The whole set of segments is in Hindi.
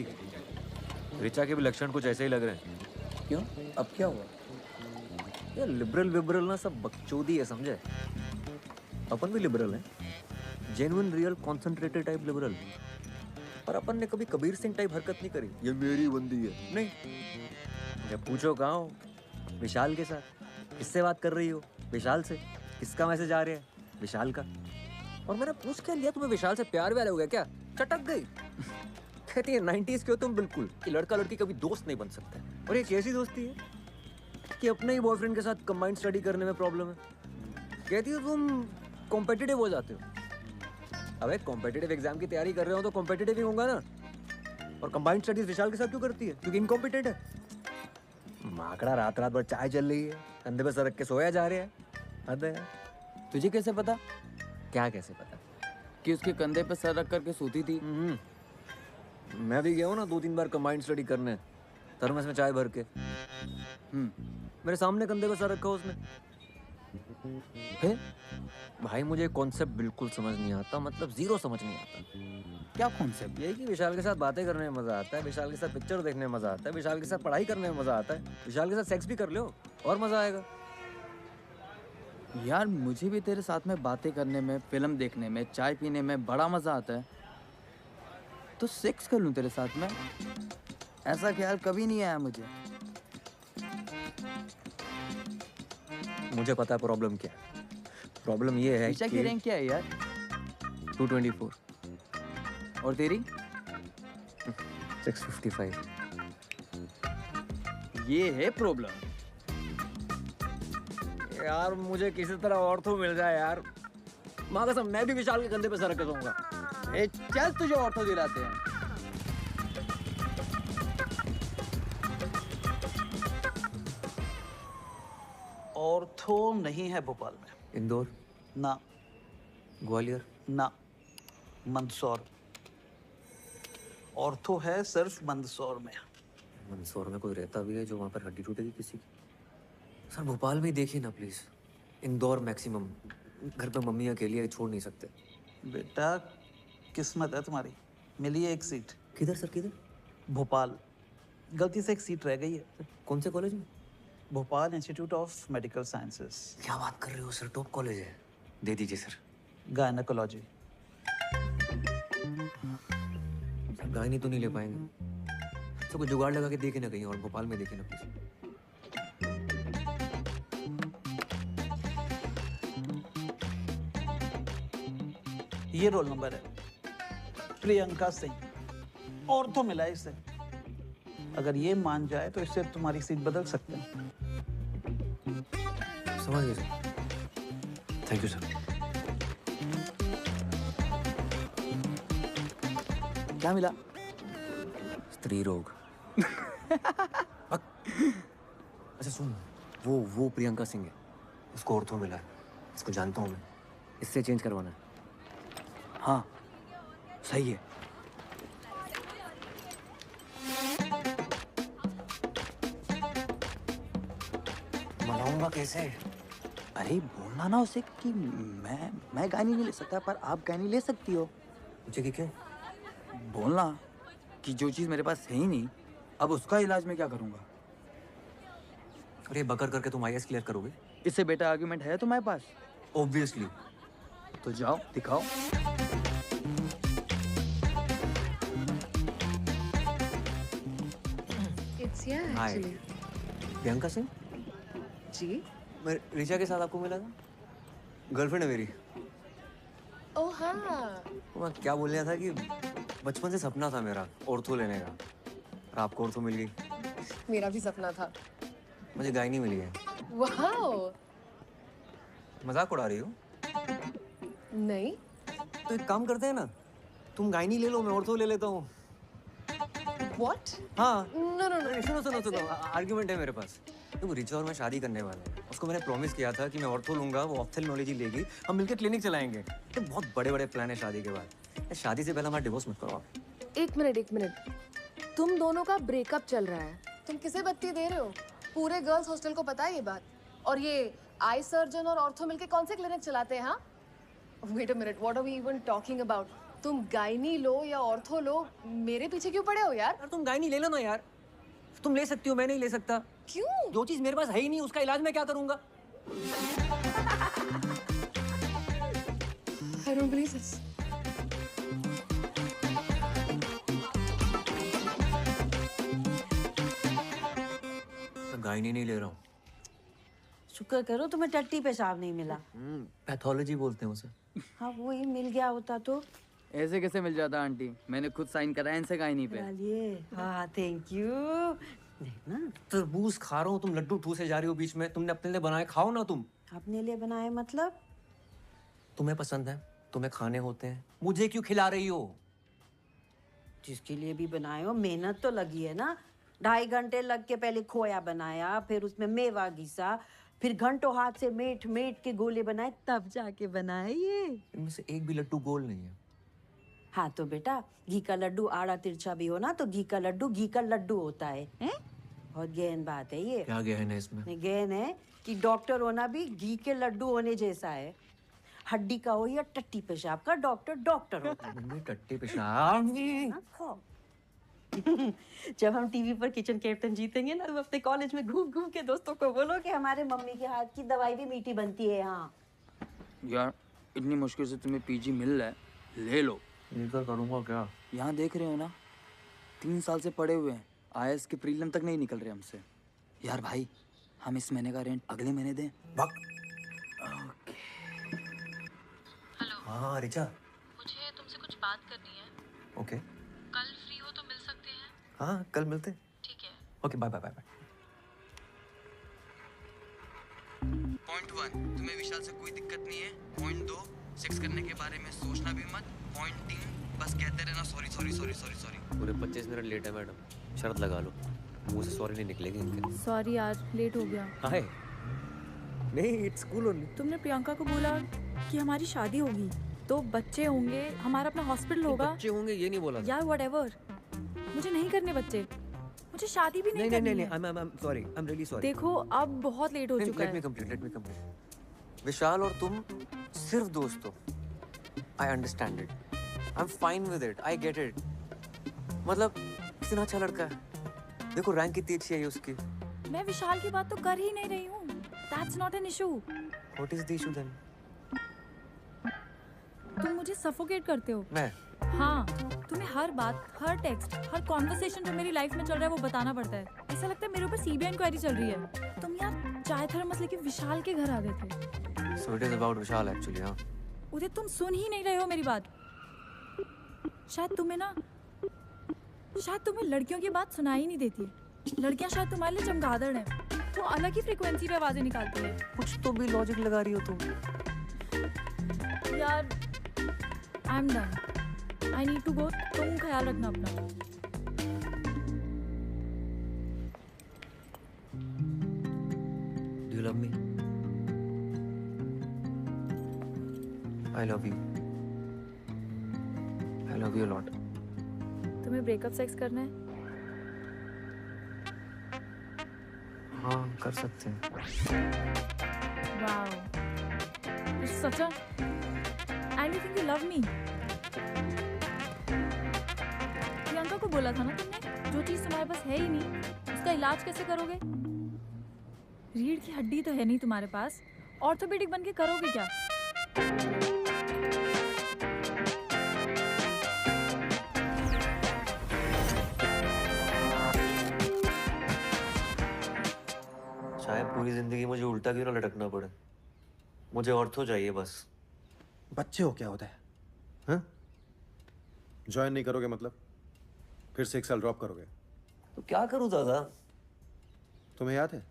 सकती। ऋचा के भी लक्षण कुछ ऐसे ही लग रहे हैं। क्यों? अब क्या हुआ? ये लिबरल विबरल ना सब बकचोदी है, समझे? अपन भी लिबरल हैं, genuine real concentrated type liberal. पर अपन ने कभी कबीर सिंह टाइप हरकत नहीं करी, ये मेरी बंदी है, नहीं। जब पूछो कहाँ हो, विशाल के साथ। किससे बात कर रही हो? विशाल से। किसका मैसेज आ रहा है? विशाल का। और मैंने पूछ क्या लिया, तुम्हें विशाल से प्यार व्यार हो गया क्या? चटक गई। कहती है 90s के हो तुम बिल्कुल, कि लड़का लड़की कभी दोस्त नहीं बन सकते। और ये कैसी दोस्ती है कि अपने ही बॉयफ्रेंड के साथ कंबाइंड स्टडी करने में प्रॉब्लम है। कहती हो तुम कॉम्पिटिटिव हो जाते हो। अबे कॉम्पिटिटिव एग्जाम की तैयारी कर रहे हो तो कॉम्पिटिटिव ही होगा ना। और कंबाइंड स्टडीज विशाल के साथ क्यों करती है? क्योंकि इनकॉम्पिटेंट है। माकड़ा रात रात भर चाय चल रही है, कंधे पे सर रख के सोया जा रहा है। हद है यार। तुझे कैसे पता क्या कैसे पता? कि उसके कंधे पे सर रख करके सोती थी? मैं भी गया हूँ ना 2-3 बार कंबाइंड स्टडी करने, थर्मस में चाय भर के। मेरे सामने कंधे पे सर रखा उसने। फिर भाई मुझे कॉन्सेप्ट बिल्कुल समझ नहीं आता, मतलब जीरो समझ नहीं आता। क्या कॉन्सेप्ट? यही कि विशाल के साथ बातें करने में मजा आता है, विशाल के साथ पिक्चर देखने में मजा आता है, विशाल के साथ पढ़ाई करने में मजा आता है, विशाल के साथ सेक्स भी कर लो और मजा आएगा। यार मुझे भी तेरे साथ में बातें करने में, फिल्म देखने में, चाय पीने में बड़ा मजा आता है। तो सेक्स कर लूं तेरे साथ में? ऐसा ख्याल कभी नहीं आया मुझे। मुझे पता है प्रॉब्लम क्या है। प्रॉब्लम ये है ऋचा की रैंक क्या है यार? 224 और तेरी? 655। ये है प्रॉब्लम। यार मुझे किसी तरह और तो मिल जाए यार। माँ कसम मैं भी विशाल के कंधे पे सर रख के सोऊंगा। ए चल तुझे ऑर्थो दिलाते हैं। ऑर्थो नहीं है भोपाल में। इंदौर, ना ग्वालियर, ना, मंदसौर। ऑर्थो है सिर्फ मंदसौर में। मंदसौर में कोई रहता भी है जो वहाँ पर हड्डी टूटेगी किसी की? सर भोपाल में ही देखिए ना प्लीज। इंदौर मैक्सिमम। घर पे मम्मी अकेली है, छोड़ नहीं सकते। बेटा किस्मत है तुम्हारी, मिली है एक सीट। किधर सर, किधर? भोपाल। गलती से एक सीट रह गई है। कौन से कॉलेज में? Bhopal institute of medical sciences, क्या बात कर रहे हो सर, टॉप कॉलेज है। दे दीजिए सर। गायनेकोलॉजी। सर गायनी तो नहीं ले पाएंगे, तो कोई जुगाड़ लगा के देखे ना कहीं, और भोपाल में देखे ना प्लीज। ये रोल नंबर है, प्रियंका सिंह। ऑर्थो मिला है इसे। अगर ये मान जाए तो इससे तुम्हारी सीट बदल सकते हैं। समझ गए सर, थैंक यू सर। क्या मिला? स्त्री रोग। अच्छा सुन, वो प्रियंका सिंह है, उसको ऑर्थो मिला है। इसको जानता हूँ मैं, इससे चेंज करवाना है। हाँ सही है। मनाऊंगा कैसे? अरे बोलना ना उसे कि मैं गानी नहीं ले सकता पर आप गानी ले सकती हो। मुझे कि क्यों? बोलना कि जो चीज़ मेरे पास है ही नहीं, अब उसका इलाज मैं क्या करूँगा। अरे बकर करके तुम IAS क्लियर करोगे? इससे बेटा आर्ग्यूमेंट है तुम्हारे पास? ऑब्वियसली। तो जाओ दिखाओ। It's yeah hi, actually. Priyanka Singh. जी? मैं ऋचा के साथ आपको मिला था, गर्लफ्रेंड है मेरी। ओह हाँ। तो मैं क्या बोल रहा था कि बचपन से सपना था मेरा ऑर्थो लेने का, और आपको ऑर्थो मिल गई। मेरा भी सपना था। मुझे गायनी मिली है। वाओ। मजाक उड़ा रही हो? नहीं। तो एक काम करते हैं ना, तुम गायनी ले लो, मैं ऑर्थो ले लेता हूँ। What? हाँ। No no no. सुनो, आर्ग्यूमेंट है मेरे पास। देखो ऋचा और मैं शादी करने वाले हैं। उसको मैंने प्रॉमिस किया था कि मैं ऑर्थो लूंगा, वो ऑप्थेल्मोलॉजी लेगी, हम मिलकर क्लिनिक चलाएंगे। तो बहुत बड़े बड़े प्लान है शादी के बाद। शादी से पहले हमारा डिवोर्स मत करो आप। एक मिनट। तुम दोनों का ब्रेकअप चल रहा है, तुम किसे बत्ती दे रहे हो? पूरे गर्ल्स हॉस्टल को पता है ये बात। और ये आई सर्जन और ऑर्थो मिलके कौन से क्लिनिक चलाते हैं? हाँ, wait a minute, what are we even talking about? तुम गायनी लो या ऑर्थो लो, मेरे पीछे क्यों पड़े हो यार? यार तुम गायनी ले लो ना यार, तुम ले सकती हो, मैं नहीं ले सकता। क्यों? जो चीज मेरे पास है ही नहीं उसका इलाज मैं क्या करूंगा? I don't believe this. मैं गायनी नहीं ले रहा हूँ। शुक्र करो तुम्हें टट्टी पेशाब नहीं मिला। पैथोलॉजी बोलते हैं उसे। हाँ वही मिल गया होता तो। ऐसे कैसे मिल जाता आंटी? मैंने खुद साइन कराया इनसे गायनी पे। डालिए। हाँ थैंक यू। देखना तरबूज खा रहा हूँ, तुम लड्डू ठूसे जा रही हो बीच में। तुमने अपने लिए बनाए, खाओ ना तुम। अपने लिए बनाए मतलब? तुम्हें पसंद है, तुम्हें खाने होते हैं, मुझे क्यों खिला रही हो? जिसके लिए भी बनाए हो मेहनत तो लगी है ना। 2.5 घंटे लग के पहले खोया बनाया, फिर उसमें मेवा घिसा, फिर घंटों हाथ से मेट मेट के गोले बनाए, तब जाके बनाए ये। इनमें से एक भी लड्डू गोल नहीं है। हाँ तो बेटा घी का लड्डू आड़ा तिरछा भी हो ना तो घी का लड्डू होता है, हैं? बहुत गहन बात है ये। क्या गहन है इसमें? गहन है कि डॉक्टर होना भी घी के लड्डू होने जैसा है। हड्डी का हो या टट्टी पेशाब का, डॉक्टर डॉक्टर होता है। मम्मी टट्टी पेशाब। हाँ, खाओ। जब हम टीवी पर किचन कैप्टन जीतेंगे ना, तो अपने कॉलेज में घूम घूम के दोस्तों को बोलो कि हमारे मम्मी के हाथ की दवाई भी मीठी बनती है। हाँ यार इतनी मुश्किल से तुम्हें पीजी मिल रहा है, ले लो। लेकर करूंगा क्या? यहाँ देख रहे हो ना, 3 साल से पड़े हुए हैं, आईएएस के प्रीलिम तक नहीं निकल रहे हमसे। यार भाई हम इस महीने का रेंट अगले महीने दें। हाँ रिचा, मुझे तुमसे कुछ बात करनी है। ओके। कल फ्री हो तो मिल सकते हैं? हाँ कल मिलते हैं। ठीक है। Okay bye bye bye bye. Point 1, तुम्हें विशाल से कोई दिक्कत नहीं है। पॉइंट 2, सेक्स करने के बारे में सोचना भी मत। पॉइंट 3, बस कहते रहना sorry sorry sorry sorry sorry. पूरे 25 मिनट लेट है मैडम, शर्त लगा लो, मुंह से सॉरी नहीं निकलेगी इनके। सॉरी यार, लेट हो गया। हाय नहीं, इट्स कूल ओनली। तुमने प्रियंका को बोला कि हमारी शादी होगी तो बच्चे होंगे, हमारा अपना हॉस्पिटल होगा। बच्चे होंगे ये नहीं बोला था। यार व्हाटएवर, मुझे नहीं करने बच्चे, मुझे शादी भी नहीं करनी है। I am sorry, I am really sorry. देखो अब बहुत लेट हो चुका लेट मी है। कंप्लीट। विशाल और तुम सिर्फ दोस्त हो। I understand it, I am fine with it, I get it. मतलब इतना अच्छा लड़का है, देखो रैंक कितनी अच्छी है उसकी। मैं विशाल की बात तो कर ही नहीं रही हूँ। That's not an issue. What is the issue then? तुम मुझे सफोकेट करते हो। मैं? हाँ, तुम्हें हर बात, हर टेक्स्ट, हर कॉन्वर्सेशन जो मेरी लाइफ में चल रहा है वो बताना पड़ता है। ऐसा लगता है मेरे ऊपर सीबीआई इंक्वायरी चल रही है। तुम यार चाय थर्मस लेके विशाल के घर आ गए थे। So it is about Vishal actually. हाँ उदय तुम सुन ही नहीं रहे हो मेरी बात। शायद तुम्हें लड़कियों की बात सुनाई नहीं देती। लड़कियां शायद तुम्हारे लिए चमगादड़ हैं, वो अलग ही फ्रीक्वेंसी पे आवाजें निकालती है। कुछ तो भी लॉजिक लगा रही हो तुम। यार I am done, I need to go. तुम ख्याल रखना अपना। Do you love me? I love you. I love you a lot. तुम्हें ब्रेकअप सेक्स करना है? हाँ कर सकते हैं। Wow, you're such a... And you think you love me? Priyanka को बोला था ना तुमने, जो चीज तुम्हारे पास है ही नहीं, उसका इलाज कैसे करोगे? रीढ़ की हड्डी तो है नहीं तुम्हारे पास, ऑर्थोपेडिक बन के करोगे क्या? शायद पूरी जिंदगी मुझे उल्टा क्यों ना लटकना पड़े, मुझे ऑर्थो चाहिए बस। बच्चे हो क्या होता है? हाँ? ज्वाइन नहीं करोगे मतलब? फिर से 1 साल ड्रॉप करोगे? तो क्या करूं दादा? तुम्हें याद है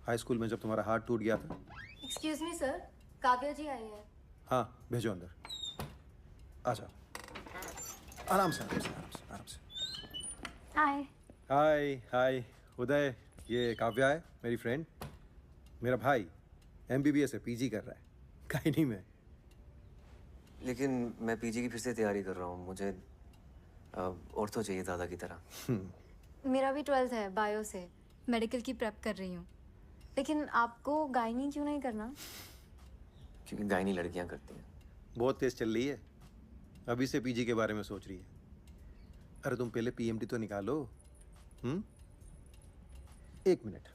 हाई स्कूल में जब तुम्हारा हाथ टूट गया था? एक्सक्यूज मी सर, काव्या जी आई हैं। हाँ भेजो अंदर। आ जाओ। आराम से आराम से आराम से आराम से। हाय। हाय हाय उदय, ये काव्या है मेरी फ्रेंड। मेरा भाई MBBS है, PG कर रहा है गायनी में। लेकिन मैं पीजी की फिर से तैयारी कर रहा हूँ, मुझे ऑर्थो चाहिए दादा की तरह। मेरा भी 12th है, बायो से मेडिकल की प्रेप कर रही हूँ। लेकिन आपको गायनी क्यों नहीं करना? क्योंकि गायनी लड़कियां करती हैं। बहुत तेज चल रही है। अभी से पीजी के बारे में सोच रही है। अरे तुम पहले पीएमटी तो निकालो। एक मिनट।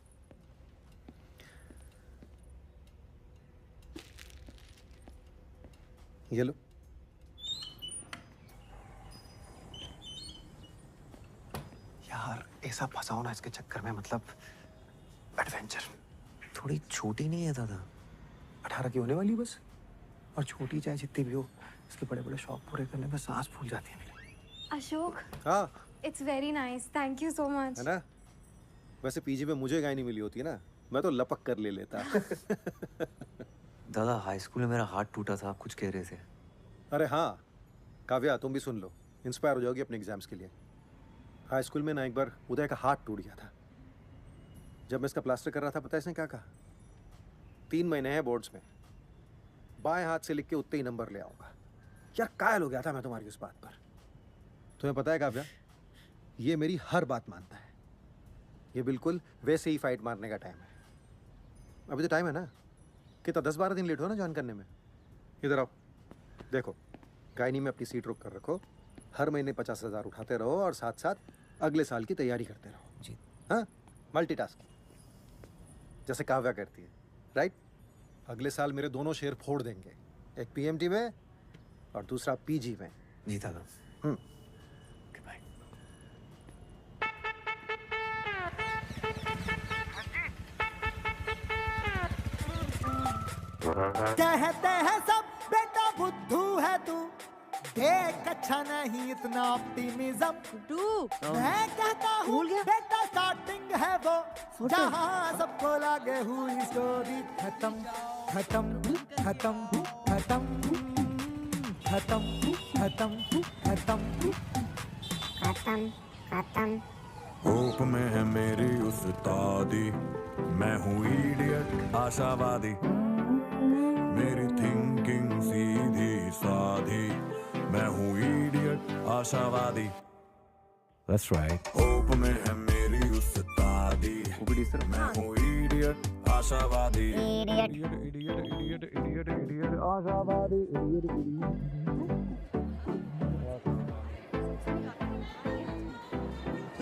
ये लो। यार ऐसा फंसाओ ना इसके चक्कर में, मतलब एडवेंचर। थोड़ी छोटी नहीं है दादा? 18 की होने वाली बस। और छोटी चाहे जितनी भी हो, इसके बड़े बड़े शौक पूरे करने में सांस फूल जाती है मेरी। अशोक, हाँ it's very nice, thank you so much. है ना। वैसे पीजी में मुझे गाय नहीं मिली होती ना, मैं तो लपक कर ले लेता। दादा हाई स्कूल में मेरा हाथ टूटा था, आप कुछ कह रहे थे। अरे हाँ काव्या, तुम भी सुन लो, इंस्पायर हो जाओगी अपने एग्जाम्स के लिए। हाई स्कूल में ना एक बार उदय का हाथ टूट गया था। जब मैं इसका प्लास्टर कर रहा था, पता है इसने क्या कहा? 3 महीने हैं बोर्ड्स में, बाएं हाथ से लिख के उतने ही नंबर ले आऊंगा। यार कायल हो गया था मैं तुम्हारी उस बात पर। तुम्हें पता है काव्या, ये मेरी हर बात मानता है। ये बिल्कुल वैसे ही फाइट मारने का टाइम है। अभी तो टाइम है ना, कितना 10-12 दिन लेट हो ना ज्वाइन करने में। इधर आओ, देखो गायनी में अपनी सीट रोक कर रखो, हर महीने 50,000 उठाते रहो और साथ साथ अगले साल की तैयारी करते रहो। जी। हाँ, मल्टीटास्किंग जैसे काव्या करती है, राइट। अगले साल मेरे दोनों शेयर फोड़ देंगे, एक पीएमटी में और दूसरा पीजी में। जी दादा। Okay bye. कहते हैं सब बेटा बुद्धू है तू, देख अच्छा नहीं इतना ऑप्टिमिज्म। मैं कहता हूँ बेटा स्टार्टिंग है वो, जहाँ सबको लगे हुई स्टोरी खत्म खत्म खत्म खत्म खत्म खत्म खत्म खत्म खत्म। होप में है मेरी उस्तादी, मैं हूँ इडियट आशावादी। मेरी थिंकिंग सीधी साधी, मैं हूँ इडियट आशावादी। That's right. होप में है मेरी उस्तादी, मैं हूँ इडियट आशावादी। इडियट आशावादी।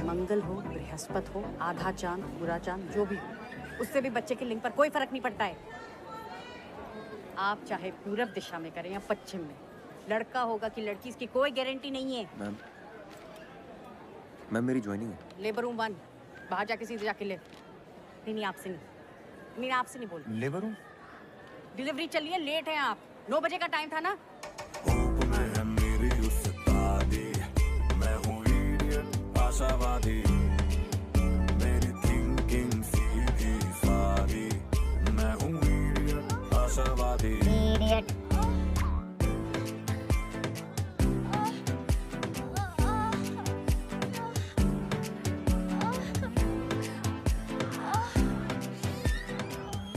मंगल हो, बृहस्पति हो, आधा चांद, बुरा चांद, जो भी हो, उससे भी बच्चे के लिंग पर कोई फर्क नहीं पड़ता है। आप चाहे पूरब दिशा में करें या पश्चिम में, लड़का होगा कि लड़की, इसकी कोई गारंटी नहीं है। मैम मेरी ज्वाइनिंग है। लेबर रूम 1, बाहर जाके सीधे जाके ले। नहीं आपसे नहीं, आपसे नहीं बोल। Labour room? डिलीवरी चलिए, लेट है आप। 9 बजे का टाइम था ना। होप में है मेरी उस्तादी, मैं हूँ इडियट आशावादी। मेरी थिंकिंग सीधी सादी, मैं हूँ इडियट आशावादी। इडियट।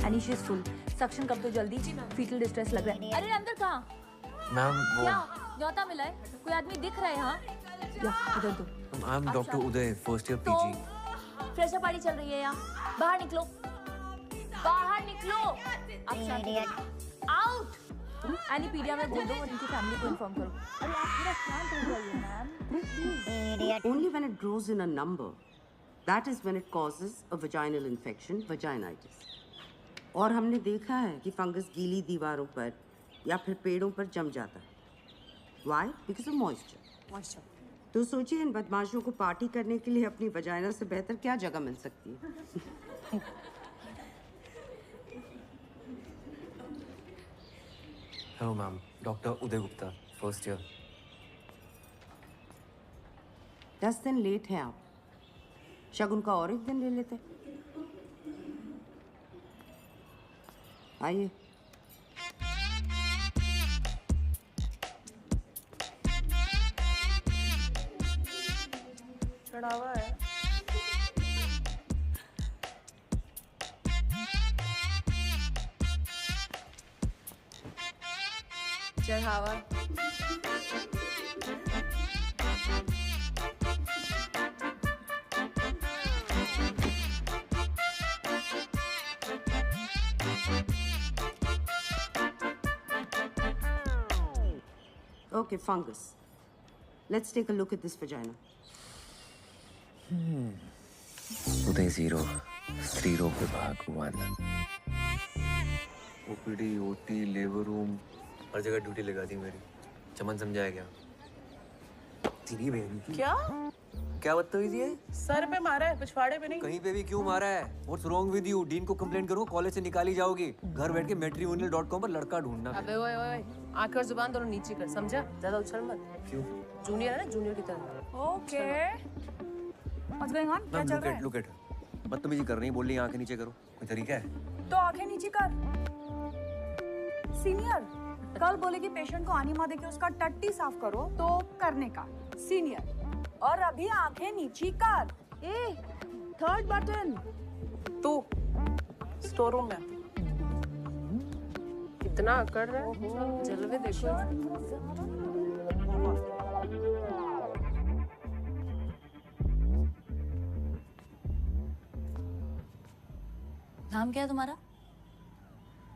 एनीशियस फुल सक्शन कर दो जल्दी, फीटल डिस्ट्रेस लग रहा है। अरे अंदर कहाँ? मैम वो क्या न्योता मिला है? कोई आदमी दिख रहा है यहाँ? या इधर दो। आई am doctor Uday, first year तो पीजी। फ्रेशर पार्टी चल रही है यहाँ, बाहर निकलो, बाहर निकलो। आप आउट। एनीपीडिया में बोल दो और इनकी फैमिली को इन्फॉर्म करो। अरे आप पूरा शांत हो जाइए ma'am. Only when it grows in a number, that is when it causes a vaginal infection, vaginitis. और हमने देखा है कि फंगस गीली दीवारों पर या फिर पेड़ों पर जम जाता है। Why? Because of moisture. तो सोचिए इन बदमाशों को पार्टी करने के लिए अपनी वजाइना से बेहतर क्या जगह मिल सकती है। हेलो मैम, डॉक्टर उदय गुप्ता, फर्स्ट ईयर। 10 दिन लेट हैं आप, शगुन का और एक दिन ले लेते। आइए। चढ़ावा है। चढ़ावा। Okay, fungus. Let's take a look at this vagina. उदय 0 स्त्री रोग विभाग 1 ओपीडी ओटी लेबर रूम हर जगह ड्यूटी लगा दी मेरी। चमन समझाया क्या? तेरी बहन की क्या बदतमीजी है? सर पे मारा है, पिछवाड़े पे नहीं। कहीं पे भी क्यों मारा है? What's wrong with you? Dean को कंप्लेंट करो, कॉलेज से निकाली जाओगी। घर बैठ के matrimonial.com पर लड़का ढूंढना। अबे ओए ओए, आंखें और जुबान दोनों नीचे कर, समझा? ज्यादा उछल मत। क्यों? जूनियर है ना, जूनियर की तरह। Okay what's going on? क्या चल रहा है? Look at बदतमीजी कर रही है, बोल रही है आंखें नीचे करो। कोई तरीका है? तो आंखें नीचे कर। सीनियर कल बोले कि पेशेंट को आनीमा देके उसका टट्टी साफ करो तो करने का। सीनियर और अभी आंखें नीची कर। ए थर्ड बटन। तू स्टोर रूम में कितना अकड़ रहा है, जलवे देखो। नाम क्या है तुम्हारा?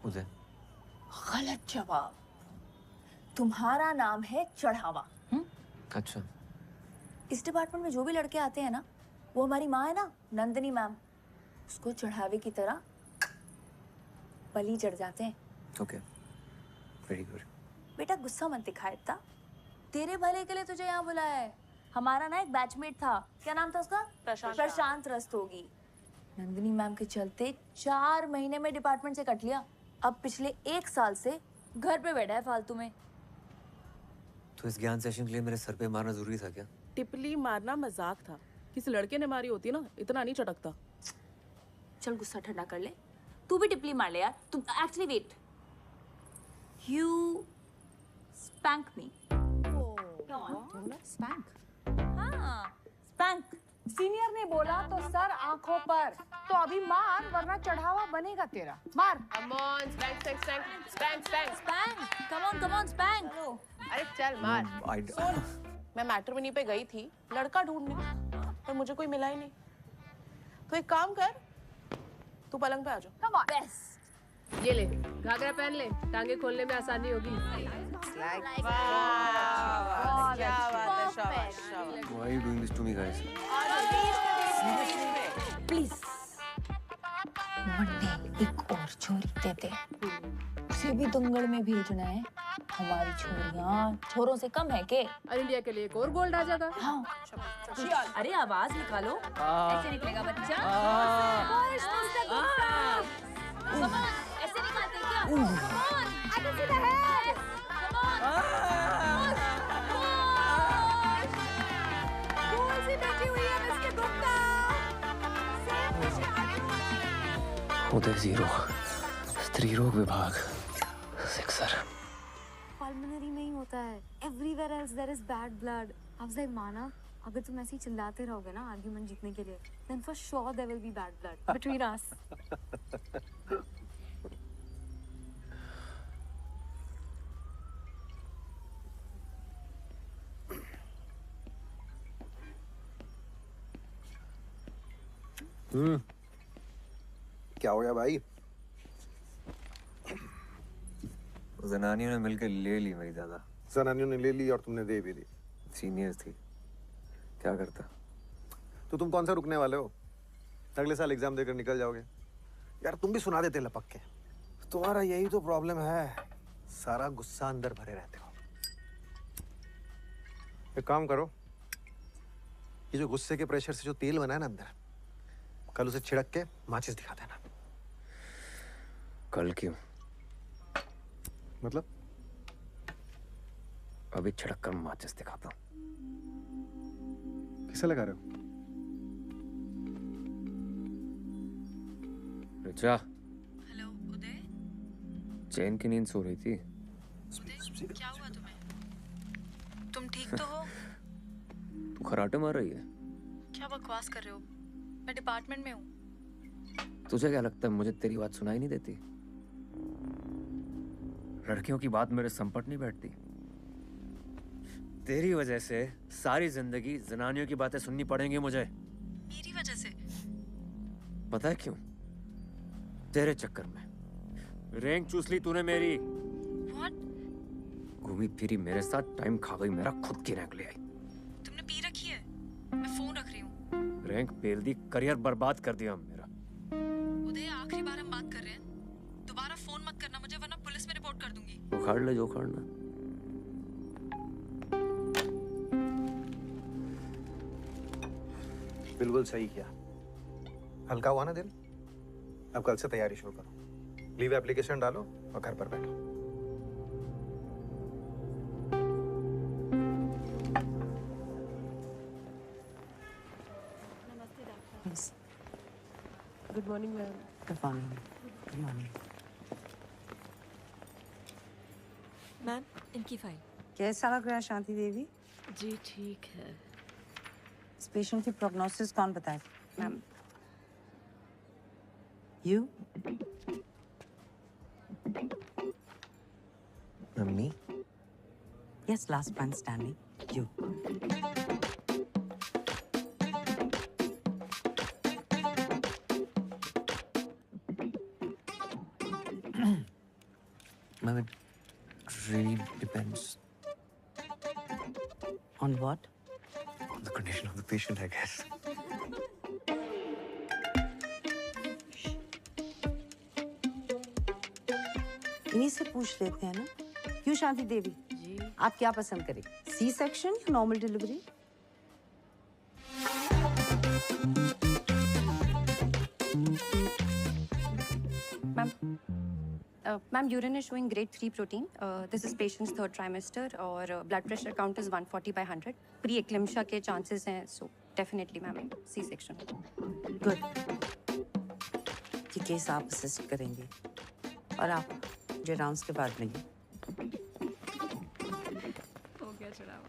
उदय। गलत जवाब। तुम्हारा नाम है चढ़ावा। अच्छा। इस डिपार्टमेंट में जो भी लड़के आते हैं ना, वो हमारी माँ है ना, नंदिनी मैम, उसको चढ़ावे की तरह बलि चढ़ जाते हैं। Okay, very good. बेटा गुस्सा मत दिखा इतना, तेरे भले के लिए तुझे यहाँ बुलाया है। हमारा ना एक बैचमेट था, क्या नाम था उसका? प्रशांत रस्तोगी। नंदिनी मैम के चलते 4 महीने में डिपार्टमेंट से कट लिया। अब पिछले 1 साल से घर पे बैठा है फालतू में। तो इस ज्ञान सेशन के लिए मेरे सर पे मारना जरूरी था क्या? टिपली मारना मजाक था, किसी लड़के ने मारी होती ना इतना नहीं चटकता। चल गुस्सा ठंडा कर ले, तू भी टिपली मार ले यार। तू actually wait, you spank me. Spank? हाँ स्पैंक। सीनियर ने बोला तो सर आंखों पर, तो अभी मार वरना चढ़ावा बनेगा तेरा। मार। Come on, spank spank spank spank spank spank. Come on spank. अरे चल मार। सुन, मैं मैट्रिमोनी पे गई थी लड़का ढूंढने, पर मुझे कोई मिला ही नहीं। तो एक काम कर, तू पलंग पे आ जा। Come on. बेस्ट। ये ले, घाघरा पहन ले, टांगे खोलने में आसानी होगी। Why are you doing this to me, guys? Please Monday एक और छोरी दे दे, उसे भी दंगल में भेजना है। हमारी छोरियां छोरों से कम है के? और इंडिया के लिए एक और गोल्ड आ जाएगा। हाँ। अरे आवाज निकालो, ऐसे निकलेगा बच्चा। ऐसे निकालते क्या? आगे सीधा है। गोल से बैठी हुई है मिस्टर गुप्ता। उदय 0 स्त्री रोग विभाग 6 पल्मोनरी में ही होता है, everywhere else there is bad blood. Afzal माना, अगर तुम ऐसे ही चिल्लाते रहोगे ना आर्गुमेंट जीतने के लिए, then for sure there will be bad blood between us. क्या हो गया भाई? जनानियों ने मिलकर ले ली मेरी दादा। जनानियों ने ले ली और तुमने दे भी दी। सीनियर्स थी, क्या करता। तो तुम कौन सा रुकने वाले हो? अगले साल एग्जाम देकर निकल जाओगे। यार तुम भी सुना देते लपक के। तुम्हारा यही तो प्रॉब्लम है, सारा गुस्सा अंदर भरे रहते हो। एक काम करो, ये जो गुस्से के प्रेशर से जो तेल बना है ना अंदर, कल उसे छिड़क के माचिस दिखा देना। कल क्यों? मतलब? अभी छिड़क कर माचिस दिखाता हूँ। किसे लगा रहे हो? रिचा। हेलो उदय। चैन की नींद सो रही थी। उदय क्या हुआ तुम्हें? तुम ठीक तो हो? तू खराटे मार रही है? क्या बकवास कर रहे हो? मैं डिपार्टमेंट में हूँ। तुझे क्या लगता है मुझे तेरी बात सुनाई नहीं देती? लड़कियों की बात मेरे संपट नहीं बैठती। तेरी वजह से सारी जिंदगी जनानियों की बातें सुननी पड़ेंगी मुझे। मेरी वजह से? पता है क्यों? तेरे चक्कर में रैंक चूस ली तूने मेरी। What? घूमी फिरी मेरे साथ, टाइम खा गई मेरा, खुद की रैंक ले आई। तुमने पी रखी है? मैं फोन रख रही हूँ। रैंक पेल दी, करियर बर्बाद कर दिया मेरा। उदय, आखिरी बार हम बात कर रहे हैं, दोबारा फोन मत करना मुझे, वरना पुलिस में रिपोर्ट कर दूंगी। उखाड़ ले जो उखाड़ना। बिल्कुल सही किया। हल्का हुआ ना दिल? अब कल से तैयारी शुरू करो। लीव एप्लीकेशन डालो और घर पर बैठो। Good morning ma'am. Good morning. Good morning ma'am, इनकी फाइल। कैसा लग रहा है शांति देवी? जी ठीक है। इस पेशेंट की प्रोग्नोसिस कौन बताए? Ma'am. You? Mummy? Yes, last man standing. You. Ma'am, it really depends. On what? On the condition of the patient, I guess. इन्हीं से पूछ लेते हैं ना। क्यों शांति देवी जी, आप क्या पसंद करें, सी सेक्शन या normal delivery? Ma'am urine is showing grade 3 protein. This is patient's third trimester और blood pressure count is 140/100. Pre eclampsia के चांसेस हैं, so definitely ma'am C section. Good. ये केस आप असिस्ट करेंगे और आप मुझे राउंड्स के बाद मिलिए। हो गया चढ़ावा।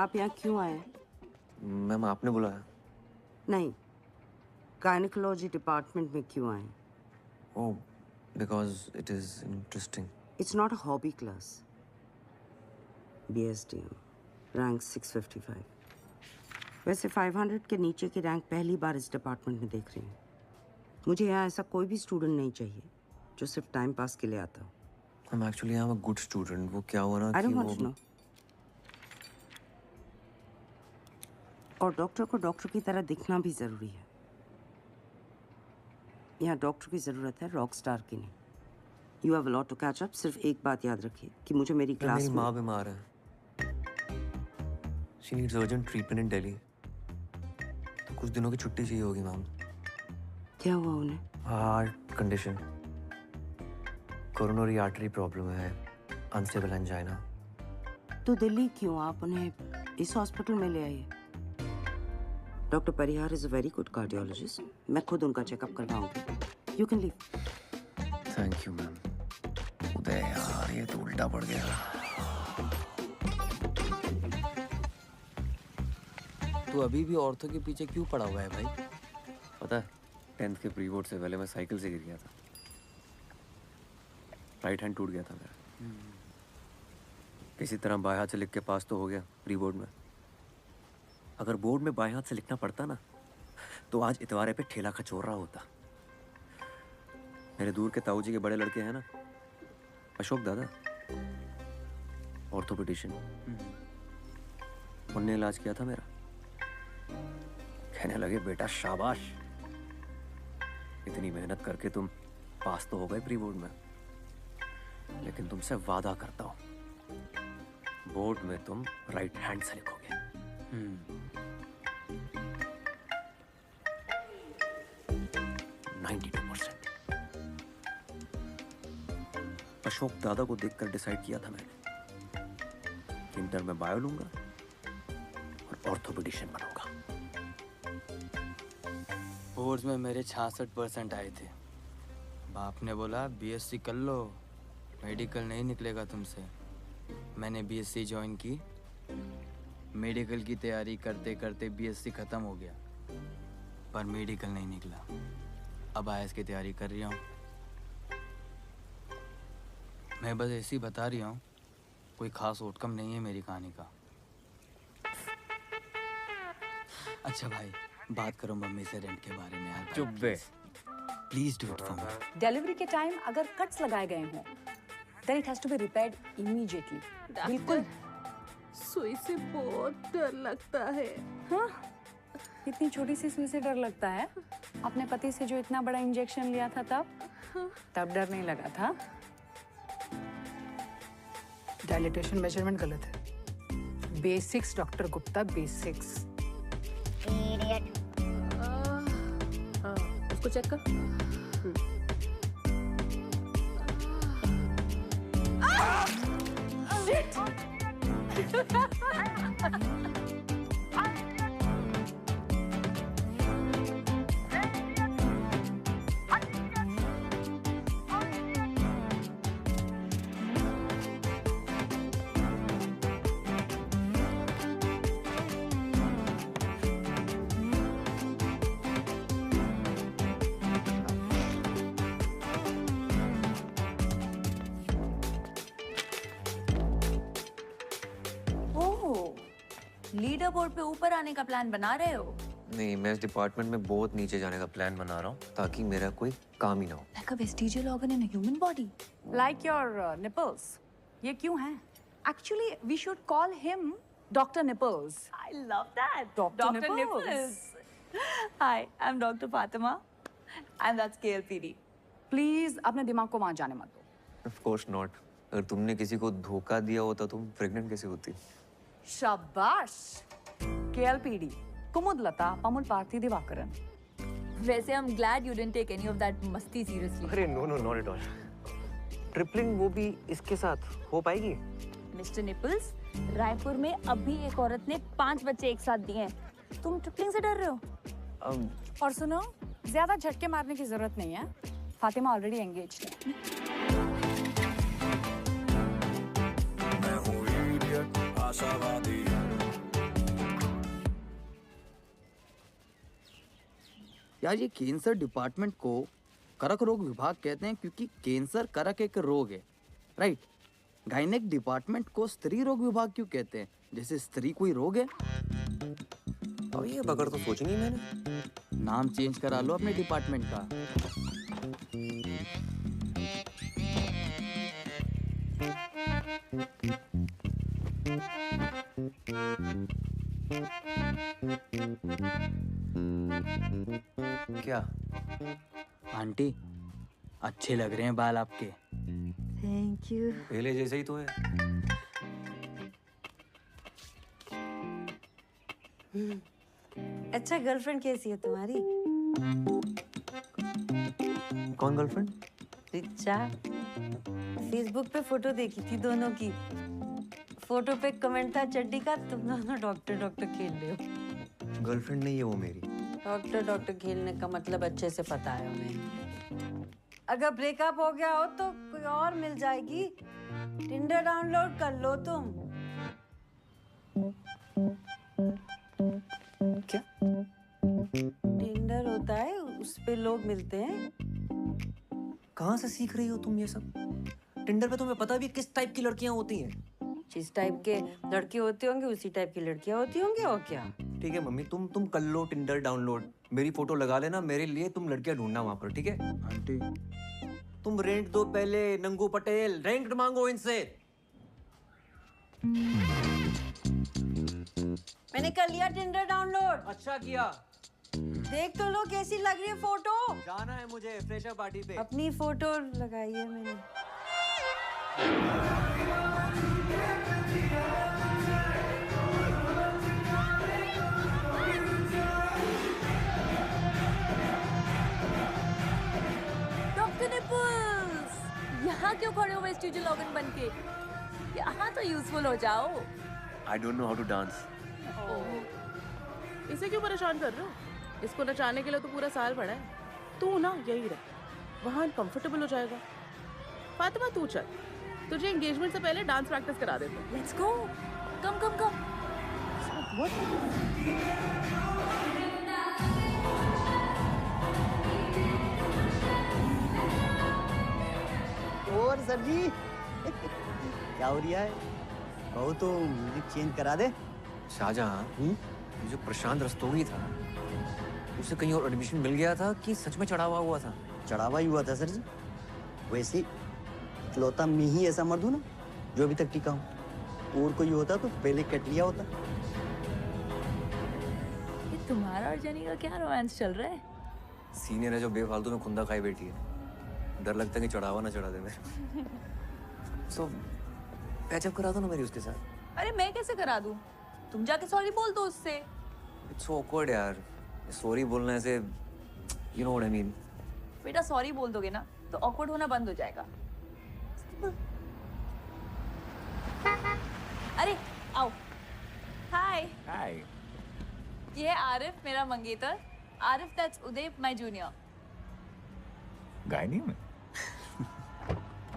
आप यहाँ क्यों आए? मैम, आपने बुलाया? नहीं, गायनेकोलॉजी डिपार्टमेंट में क्यों आए? Oh, because it is interesting. It's not a hobby class. BSDM, rank 655. वैसे 500 के नीचे की रैंक पहली बार इस डिपार्टमेंट में देख रही हूँ। मुझे यहाँ ऐसा कोई भी स्टूडेंट नहीं चाहिए जो सिर्फ टाइम पास के लिए आता हो। I'm actually I'm a good student. वो क्या हुआ ना I कि don't वो want to know. और डॉक्टर को डॉक्टर की तरह दिखना भी जरूरी है। यहाँ डॉक्टर की जरूरत है, रॉक स्टार की नहीं। You have a lot to catch up. सिर्फ एक बात याद रखिए कि मुझे मेरी क्लास मेरी में माँ बीमार है। She needs urgent treatment in Delhi. तो कुछ दिनों की छुट्टी चाहिए होगी मैम। क्या हुआ उन्हें? Heart condition, coronary artery problem है, अनस्टेबल एंजाइना। तो दिल्ली क्यों? आप उन्हें इस हॉस्पिटल में ले आइए। Doctor Parihar is a very good cardiologist. मैं खुद उनका चेकअप करवाऊंगी। You can leave. Thank you ma'am. Uday यार, ये तो उल्टा पड़ गया। तू अभी भी औरतों के पीछे क्यों पड़ा हुआ है भाई? पता है, 10th के प्री बोर्ड से पहले मैं साइकिल से गिर गया था। राइट हैंड टूट गया था मेरा। किसी तरह बाएं हाथ से लिख के पास तो हो गया प्री बोर्ड में। अगर बोर्ड में बाएं हाथ से लिखना पड़ता ना, तो आज इतवारे पे ठेला खचोर रहा होता। मेरे दूर के ताऊ जी के बड़े लड़के हैं ना, अशोक दादा, ऑर्थोपेडिशियन, उनने इलाज किया था मेरा। कहने लगे, बेटा शाबाश, इतनी मेहनत करके तुम पास तो हो गए प्री बोर्ड में, लेकिन तुमसे वादा करता हूं, बोर्ड में तुम राइट हैंड से लिखोगे। 92%। अशोक दादा को देखकर डिसाइड किया था मैंने कि इंटर में बायो लूंगा और ऑर्थोपेडिशियन बनूंगा। बोर्ड्स में मेरे 66% आए थे। बाप ने बोला बीएससी कर लो, मेडिकल नहीं निकलेगा तुमसे। मैंने बीएससी ज्वाइन की। मेडिकल की तैयारी करते करते बीएससी ख़त्म हो गया, पर मेडिकल नहीं निकला। अब आईएएस की तैयारी कर रही हूँ। मैं बस ऐसे ही बता रही हूँ, कोई खास आउटकम नहीं है मेरी कहानी का। अच्छा भाई, बात करो मम्मी से रेंट के बारे में यार। चुप बे। Please do it for me. Delivery के टाइम अगर कट्स लगाए गए हों then it has to be repaired immediately. बिल्कुल। सुई से बहुत डर लगता है। हाँ, इतनी छोटी सी सुई से डर लगता है? अपने पति से जो इतना बड़ा इंजेक्शन लिया था तब डर नहीं लगा था? डायलिटेशन मेजरमेंट गलत है। Basics doctor Gupta, basics. Idiot. उसको चेक कर। लीडर बोर्ड पे ऊपर आने का प्लान बना रहे हो? नहीं, मैं इस डिपार्टमेंट में बहुत नीचे जाने का प्लान बना रहा हूँ ताकि मेरा कोई काम ही ना हो। Like a vestigial organ in a human body. Like your nipples. ये क्यों है? Actually, we should call him Dr. Nipples. I love that. Dr. Nipples. Hi, I'm Dr. Fatima, and that's KLPD. Please, अपने दिमाग को वहाँ जाने मत दो। Of course not. अगर तुमने किसी को धोखा दिया होता तुम प्रेग्नेंट कैसे होती? शाबाश। KLPD, कुमुदलता पमुल पार्थी दिवाकरन। वैसे I'm glad you didn't take any of that मस्ती seriously. अरे no, not at all. Tripling वो भी इसके साथ हो पाएगी? Mr. Nipples, रायपुर में अभी एक औरत ने 5 बच्चे एक साथ दिए हैं। तुम ट्रिपलिंग से डर रहे हो? और सुनो, ज्यादा झटके मारने की जरूरत नहीं है। फातिमा ऑलरेडी एंगेज्ड है। मैं हूँ idiot, आशावादी। यार ये कैंसर डिपार्टमेंट को करक रोग विभाग कहते हैं क्योंकि कैंसर करक एक रोग है, राइट? गायनेक डिपार्टमेंट को स्त्री रोग विभाग क्यों कहते हैं? जैसे स्त्री कोई रोग है? और ये बगर तो सोची नहीं मैंने। नाम चेंज करा लो अपने डिपार्टमेंट का। क्या? आंटी, अच्छे लग रहे हैं बाल आपके। Thank you. पहले जैसे ही तो है। अच्छा, गर्लफ्रेंड कैसी है तुम्हारी? कौन गर्लफ्रेंड? रिचा। फेसबुक पे फोटो देखी थी दोनों की। फोटो पे कमेंट था चड्डी का, तुम दोनों डॉक्टर खेल रहे हो। गर्लफ्रेंड नहीं है वो मेरी। डॉक्टर खेलने का मतलब अच्छे से पता है उन्हें। अगर ब्रेकअप हो गया हो तो कोई और मिल जाएगी। टिंडर डाउनलोड कर लो तुम। क्या? टिंडर होता है, उस पे लोग मिलते हैं। कहाँ से सीख रही हो तुम ये सब? टिंडर पे तुम्हें पता भी किस टाइप की लड़कियां होती हैं? जिस टाइप के लड़के होते होंगे उसी टाइप की लड़कियां होती होंगी, और क्या। ठीक है मम्मी, तुम कर लो टिंडर डाउनलोड, मेरी फोटो लगा लेना, मेरे लिए तुम लड़कियां ढूंढना वहां पर, ठीक है? आंटी, तुम रेंट दो पहले, नंगू पटेल, रेंट मांगो इनसे। मैंने कर लिया टिंडर डाउनलोड। अच्छा किया। देख तो लो कैसी लग रही है फोटो। जाना है मुझे फ्रेशर पार्टी पे। अपनी फोटो लगाई है मैंने। डॉक्टर निपल्स, यहाँ क्यों खड़े हो वेस्टिजियल ऑर्गन बनके? यहाँ तो यूजफुल हो जाओ। I don't know how to dance. इसे क्यों परेशान कर रहे हो? इसको नचाने के लिए तो पूरा साल पड़ा है। तू ना यही रह, वहाँ कंफर्टेबल हो जाएगा। फातिमा तू चल, तुझे एंगेजमेंट से पहले डांस प्रैक्टिस करा देते हैं। Let's go. कम। और सर जी क्या हो रहा है? कहो तो म्यूजिक चेंज करा दे। शाहजहां, ये जो प्रशांत रस्तोगी था उसे कहीं और एडमिशन मिल गया था कि सच में चढ़ावा हुआ था? चढ़ावा ही हुआ था सर जी। वैसे इकलौता मैं ही ऐसा मर्द हूँ ना जो अभी तक टिका हूँ। और कोई होता तो पहले कट लिया होता। ये तुम्हारा और जेनी का क्या रोमांस चल रहा है? सीनियर है जो बेफालतू में खुंदा खाई बैठी है। डर लगता है कि चढ़ावा ना चढ़ा दे मेरे। So, पैचअप करा दो ना मेरी उसके साथ। अरे मैं कैसे करा दूं? तुम जाके सॉरी बोल दो उससे। It's so awkward यार। सॉरी बोलने से, you know what I mean? बेटा सॉरी बोल दोगे ना तो ऑकवर्ड होना बंद हो जाएगा। अरे आओ। हाय। हाय। ये है आरिफ मेरा मंगेतर। Arif that's Uday my junior. Gynae में।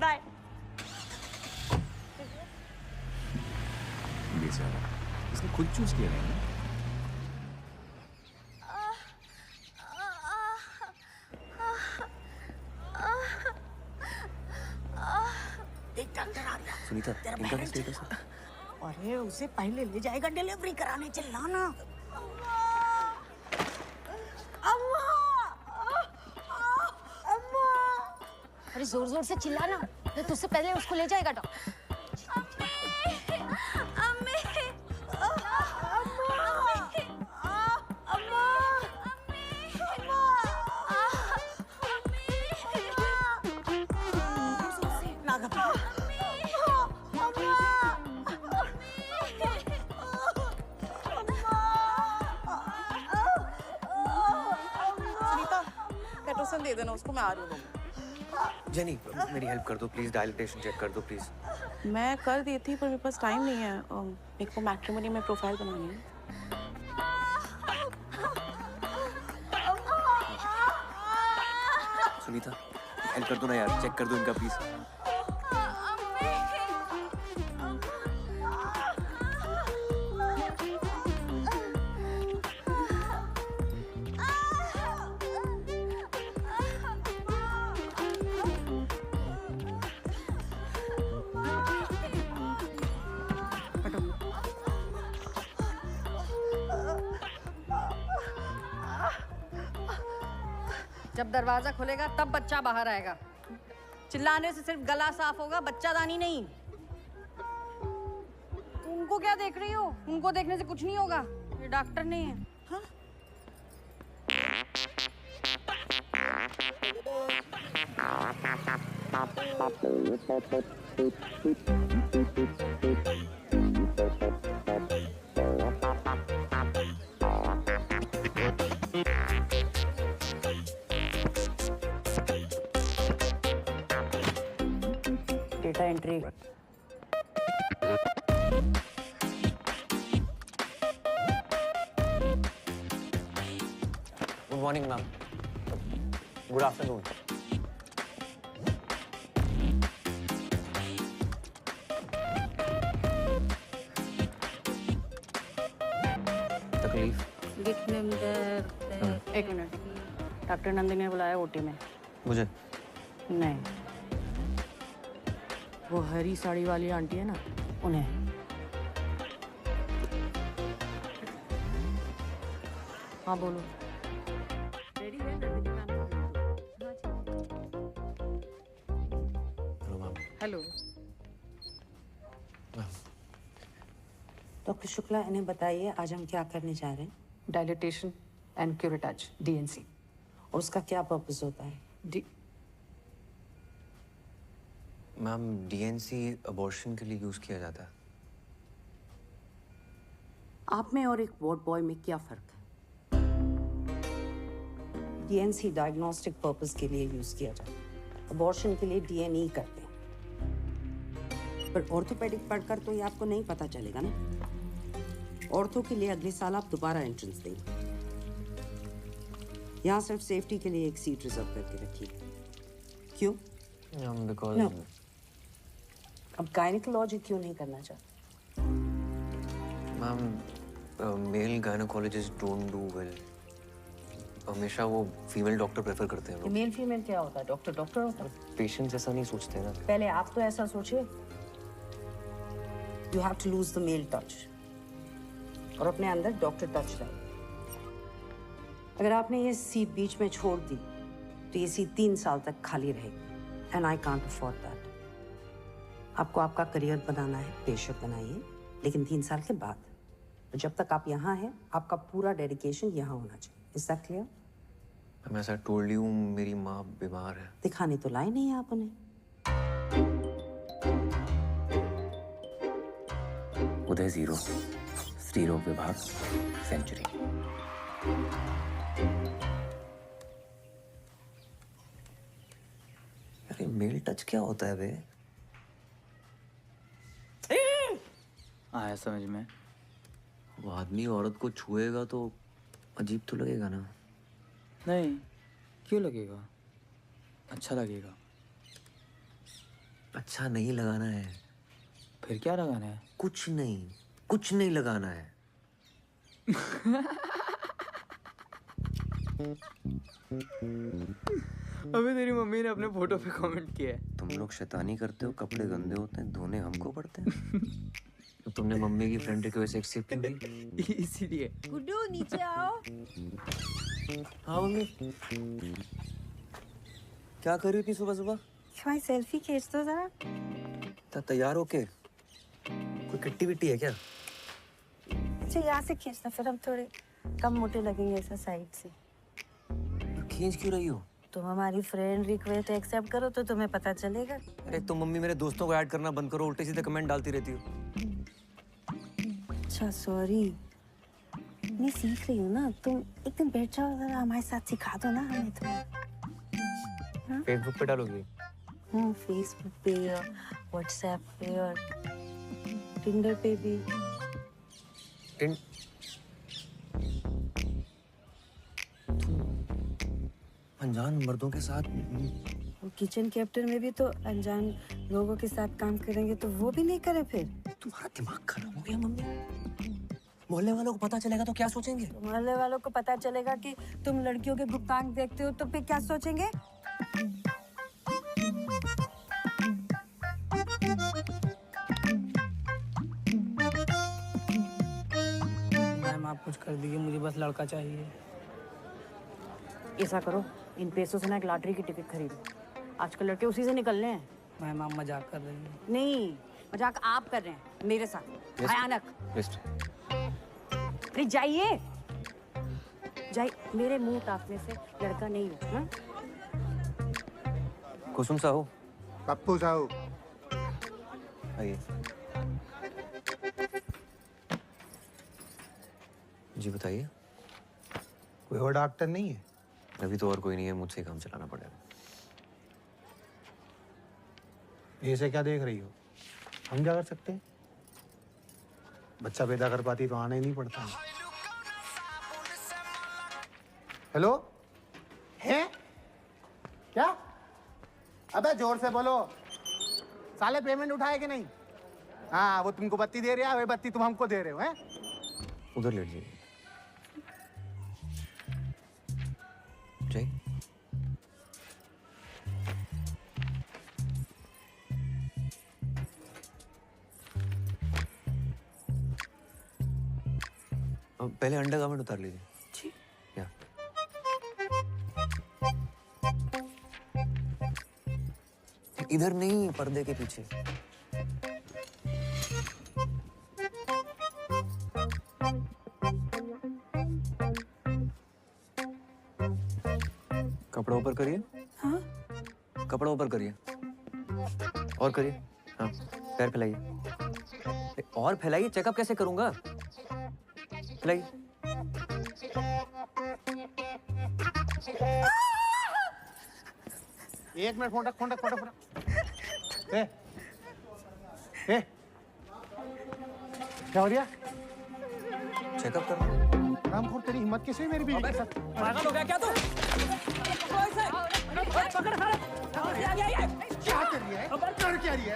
बाय। बेचारा, इसने खुद चूज किया है ना? एक डॉक्टर आ गया। सुनीता, इनका क्या स्टेटस है? अरे उसे पहले ले जाएगा डिलीवरी कराने, चिल्लाना। अरे जोर जोर से चिल्लाना, तो तुझसे पहले उसको ले जाएगा डॉक्टर। पेट्रोसन दे देना उसको, मैं आ रही हूँ। जेनी, मेरी हेल्प कर दो प्लीज, डायलिटेशन चेक कर दो प्लीज। मैं कर दी थी पर मेरे पास टाइम नहीं है। मेरे को मैट्रिमोनी में प्रोफाइल बनानी है। सुनीता, हेल्प कर दो ना यार, चेक कर दो इनका प्लीज। जब दरवाजा खुलेगा तब बच्चा बाहर आएगा। चिल्लाने से सिर्फ गला साफ होगा, बच्चादानी नहीं। उनको क्या देख रही हो? उनको देखने से कुछ नहीं होगा। ये डॉक्टर नहीं है। हाँ? Data entry. Good morning ma'am. Good afternoon. तकलीफ? एक मिनट, डॉक्टर नंदिनी ने बुलाया ओटी में। मुझे? नहीं, वो हरी साड़ी वाली आंटी है ना, उन्हें। हाँ बोलो। हेलो डॉक्टर शुक्ला, इन्हें बताइए आज हम क्या करने जा रहे हैं। Dilatation and curettage, DNC। और उसका क्या पर्पस होता है? मैम, DNC अबॉर्शन के लिए यूज किया जाता है। आप में और एक वार्ड बॉय में क्या फर्क है? DNC डायग्नोस्टिक पर्पस के लिए यूज किया जाता है, अबॉर्शन के लिए DNE करते हैं। पर ऑर्थोपेडिक पढ़कर तो ये आपको नहीं पता चलेगा ना। ऑर्थो के लिए अगले साल आप दोबारा एंट्रेंस देंगे। यहाँ सिर्फ सेफ्टी के लिए एक सीट रिजर्व करके रखिए। क्यों? Because No. अब गायनेकोलॉजी क्यों नहीं करना चाहते? Ma'am, male gynaecologist don't do well. हमेशा वो फीमेल डॉक्टर प्रेफर करते हैं। मेल फीमेल क्या होता है? डॉक्टर डॉक्टर होता है। पेशेंट्स ऐसा नहीं सोचते ना। पहले आप तो ऐसा सोचिए। You have to lose the male touch और अपने अंदर डॉक्टर टच लाइए। अगर आपने ये सीट बीच में छोड़ दी तो ये सीट 3 साल तक खाली रहेगी and I can't afford that. आपको आपका करियर बनाना है, बेशक बनाइए, लेकिन 3 साल के बाद। जब तक आप यहाँ हैं, आपका पूरा डेडिकेशन यहाँ होना चाहिए। Is that clear? मैं ऐसा टोल्ड यू, मेरी माँ बीमार है। दिखाने तो लाए नहीं आप उन्हें। उदय 0, स्त्री रोग विभाग सेंचुरी। अरे मेल टच क्या होता है बे? आया समझ में। वो आदमी औरत को छुएगा तो अजीब तो लगेगा ना? नहीं, क्यों लगेगा? अच्छा लगेगा। अच्छा नहीं लगाना है। फिर क्या लगाना है? कुछ नहीं लगाना है। अबे तेरी मम्मी ने अपने फोटो पे कमेंट किया है। तुम लोग शैतानी करते हो, कपड़े गंदे होते हैं, धोने हमको पड़ते हैं। तो तुमने मम्मी की फ्रेंड रिक्वेस्ट एक्सेप्ट क्यों की? इसीलिए। गुड्डू नीचे आओ। हाँ मम्मी। क्या कर रही थी सुबह सुबह? भाई सेल्फी खींच दो जरा। तैयार होके? कोई किट्टी विट्टी है क्या? अच्छा यहाँ से खींचना, फिर हम थोड़े कम मोटे लगेंगे ऐसा साइड से। खींच क्यों रही हो? तुम हमारी फ्रेंड रिक्वेस्ट एक्सेप्ट करो तो तुम्हें पता चलेगा। अरे तुम मम्मी मेरे दोस्तों को ऐड करना बंद करो, उल्टे सीधे कमेंट डालती रहती हो। अच्छा सॉरी, मैं सीख रही हूँ ना। तुम एक दिन बैठ जाओ जरा, हमारे साथ सिखा दो ना हमें थोड़ा। फेसबुक पे डालोगी? फेसबुक पे और व्हाट्सएप पे और टिंडर पे भी। अनजान मर्दों के साथ? किचन कैप्टन में भी तो अनजान लोगों के साथ काम करेंगे तो वो भी नहीं करे फिर? तुम्हारा दिमाग खराब हो गया मम्मी। मोहल्ले वालों को पता चलेगा तो क्या सोचेंगे? मोहल्ले वालों को पता चलेगा कि तुम लड़कियों के गुप्तांग देखते हो तो फिर क्या सोचेंगे? मैम आप कुछ कर दीजिए, मुझे बस लड़का चाहिए। ऐसा करो, इन पैसों से ना एक लॉटरी की टिकट खरीदो। आजकल लड़के उसी से निकलने हैं। मैम आप मजाक कर रही हैं। नहीं, मजाक आप कर रहे हैं मेरे साथ। भयानक। अरे जाइए, जाइए, मेरे मुंह ताकने से लड़का नहीं हो। हाँ? कुसुम साहू। पप्पू साहू। आइए। जी बताइए। कोई और डॉक्टर नहीं है? अभी तो और कोई नहीं है, मुझसे काम चलाना पड़ेगा। ऐसे क्या देख रही हो? हम क्या कर सकते हैं? बच्चा पैदा कर पाती तो आना ही नहीं पड़ता। हेलो, है क्या? अबे जोर से बोलो। साले पेमेंट उठाए कि नहीं? हाँ, वो तुमको बत्ती दे रहा है, वही बत्ती तुम हमको दे रहे हो, हैं? उधर लेट जाइए। जय। पहले अंडरगारमेंट उतार लीजिए। जी। या। इधर नहीं, पर्दे के पीछे। कपड़ा ऊपर करिए। हाँ? कपड़ा ऊपर करिए। और करिए। हाँ, पैर फैलाइए। और फैलाइए, चेकअप कैसे करूंगा? फैलाइए। एक मिनट, फोन रख, फोन रख, फोन रख, फोन रख। ए, क्या हो रहा? चेकअप कर। रामखोर, तेरी हिम्मत कैसे हुई मेरी बीवी के साथ? पागल हो गया क्या तू? पकड़ खा क्या कर रही है? कर क्या रही है?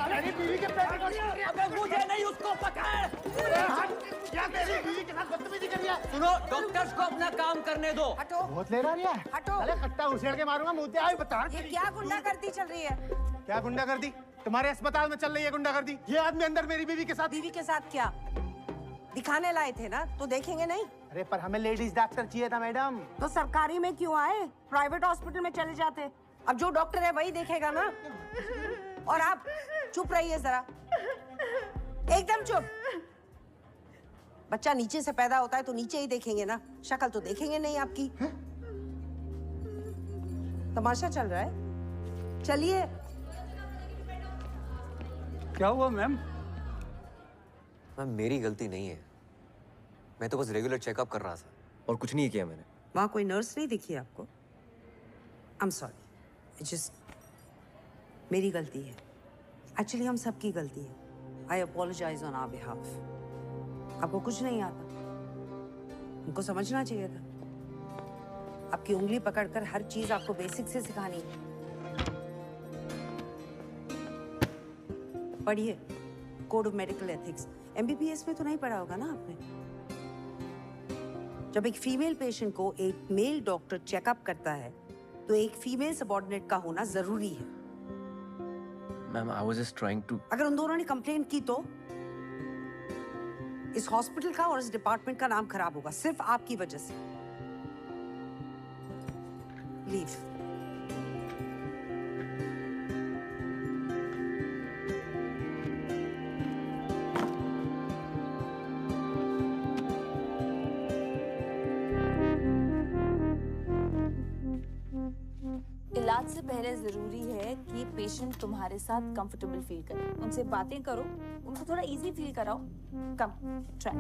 मेरी बीवी के पैर मुझे नहीं, उसको पकड़। क्या तेरी बीवी के साथ बदतमीजी कर रही है? सुनो, डॉक्टर्स को अपना काम करने दो। हटो। बहुत ले रहा है। हटो। अरे कट्टा उछेड़ के मारूंगा, मुझे आई बता। ये क्या गुंडागर्दी चल रही है? क्या गुंडागर्दी? तुम्हारे अस्पताल में चल रही है गुंडागर्दी। ये आदमी अंदर मेरी बीवी के साथ। बीवी के साथ क्या? दिखाने लाए थे ना, तो देखेंगे नहीं? अरे पर हमें लेडीज डॉक्टर चाहिए था मैडम। तो सरकारी में क्यों आए? प्राइवेट हॉस्पिटल में चले जाते। अब जो डॉक्टर है वही देखेगा ना। और आप चुप रहिए जरा, एकदम चुप। बच्चा नीचे से पैदा होता है तो नीचे ही देखेंगे ना, शक्ल तो देखेंगे नहीं आपकी। तमाशा चल रहा है, चलिए। क्या हुआ मैम? मैम मेरी गलती नहीं है, मैं तो बस रेगुलर चेकअप कर रहा था और कुछ नहीं किया मैंने। वहाँ कोई नर्स नहीं दिखी आपको? आई एम सॉरी, जस्ट मेरी गलती है। एक्चुअली हम सबकी गलती है। आई अपोलोजाइज ऑन आवर बिहाफ। आपको कुछ नहीं आता, उनको समझना चाहिए था। आपकी उंगली पकड़कर हर चीज आपको बेसिक से सिखानी है। पढ़िए code of medical ethics. MBBS में तो नहीं पढ़ा होगा ना आपने? जब एक फीमेल पेशेंट को एक मेल डॉक्टर चेकअप करता है तो एक फीमेल सबऑर्डिनेट का होना जरूरी है। Ma'am I was just trying to. अगर उन दोनों ने कंप्लेंट की तो इस हॉस्पिटल का और इस डिपार्टमेंट का नाम खराब होगा, सिर्फ आपकी वजह से। लीव। इलाज से पहले जरूरी है कि पेशेंट तुम्हारे साथ कंफर्टेबल फील करे। उनसे बातें करो, उनको थोड़ा इजी फील कराओ। कम ट्राई।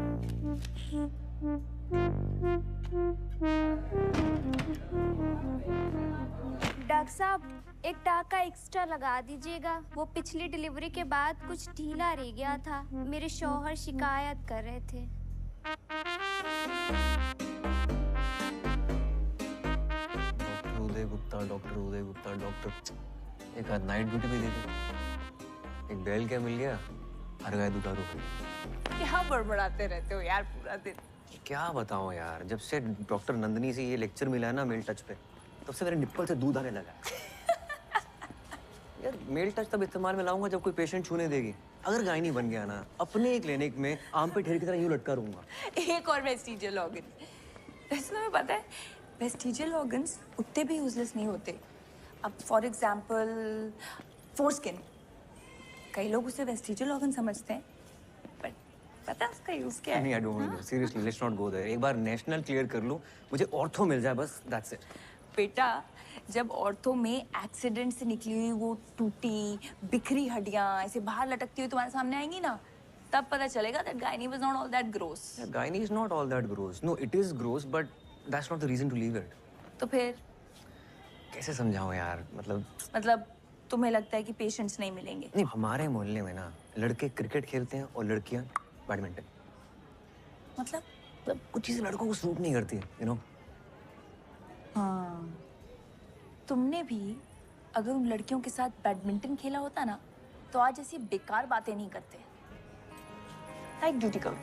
डॉक्टर साहब एक टाका एक्स्ट्रा लगा दीजिएगा, वो पिछली डिलीवरी के बाद कुछ ढीला रह गया था। मेरे शौहर शिकायत कर रहे थे। डॉक्टर उदय गुप्ता डॉक्टर। एक आध नाइट ड्यूटी भी दे दे। एक बैल क्या मिल गया, हर गाय दुधारू हुई। क्या बड़बड़ाते रहते हो यार पूरा दिन? क्या बताऊं यार, जब से डॉक्टर नंदनी से ये लेक्चर मिला है ना मेल टच पे, तब से मेरे निप्पल से दूध आने लगा। यार मेल टच तब इस्तेमाल में लाऊंगा जब कोई पेशेंट छूने देगी। अगर गायनी बन गया ना, अपने ही क्लिनिक में आम पे ढेर की तरह यूं लटका रहूंगा। एक और वेस्टिजियल ऑर्गन। वैसे तुम्हें पता है वेस्टिजियल ऑर्गन्स उतने भी यूजलेस नहीं होते। अब फॉर एग्जांपल फोरस्किन, कई लोग उसे वेस्टिजियल ऑर्गन समझते हैं, बट पता है उसका यूज क्या है? नहीं, I don't know, seriously let's not go there. एक बार नेशनल क्लियर कर लूं, मुझे ऑर्थो मिल जाए बस, दैट्स इट। बेटा जब ऑर्थो में एक्सीडेंट से निकली हुई वो टूटी बिखरी हड्डियां ऐसे बाहर लटकती हुई तुम्हारे सामने आएंगी ना, तब पता चलेगा that gynae was not all that gross. Gynae is not all that gross. No, it is gross, but that's not the reason to leave it. तो फिर कैसे समझाऊं यार, मतलब तुम्हें लगता है कि पेशेंट्स नहीं मिलेंगे? नहीं, हमारे मोहल्ले में ना लड़के क्रिकेट खेलते हैं और लड़कियां बैडमिंटन। मतलब कुछ चीजें लड़कों को सूट नहीं करती, यू नो। हाँ, तुमने भी अगर उन लड़कियों के साथ बैडमिंटन खेला होता ना, तो आज ऐसी बेकार बातें नहीं करते। नाइट ड्यूटी करो।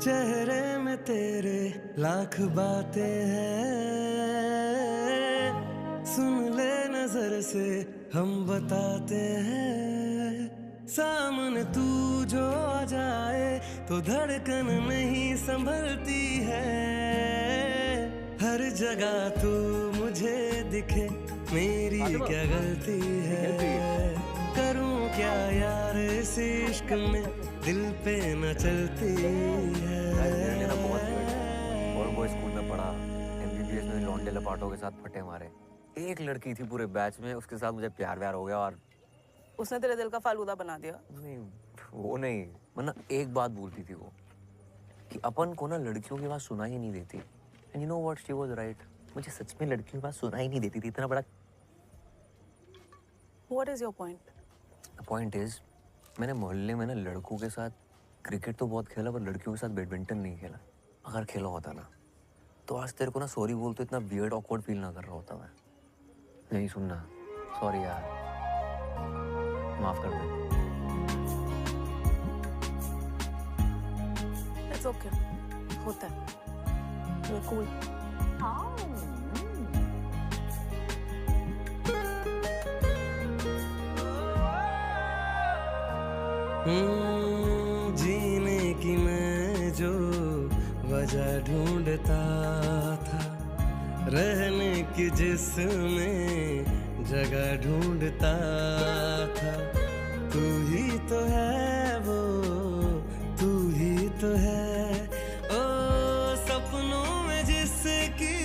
चेहरे में तेरे लाख बातें हैं, सुन ले नजर से हम बताते हैं। सामने तू जो आ जाए तो धड़कन नहीं संभलती है। हर जगह तू मुझे दिखे, मेरी क्या गलती है। करूं क्या यार इस इश्क में, दिल पे न चलती है। और वो स्कूल में पढ़ा, एमबीबीएस में लौंडे लपाटों के साथ फटे मारे। एक लड़की थी पूरे बैच में, उसके साथ मुझे प्यार व्यार हो गया और उसने तेरे दिल का फालूदा बना दिया। नहीं, वो नहीं, मतलब एक बात बोलती थी वो कि अपन को ना लड़कियों की बात सुनाई ही नहीं देती। And you know what, she was right. मुझे सच में लड़कियों की बात सुनाई नहीं देती थी। इतना बड़ा What is your point? Point is, मैंने मोहल्ले में ना लड़कों के साथ क्रिकेट तो बहुत खेला, पर लड़कियों के साथ बैडमिंटन नहीं खेला। अगर खेला होता ना तो आज तेरे को ना सॉरी बोल तो इतना वियर्ड ऑकवर्ड फील ना कर रहा होता मैं। नहीं सुनना, सॉरी यार, माफ कर दे। It's okay. होता है। You're cool. जीने की मैं जो वजह ढूंढता था, रहने की जिसमें जगह ढूंढता था, तू ही तो है वो, तू ही तो है। ओ सपनों में जिसकी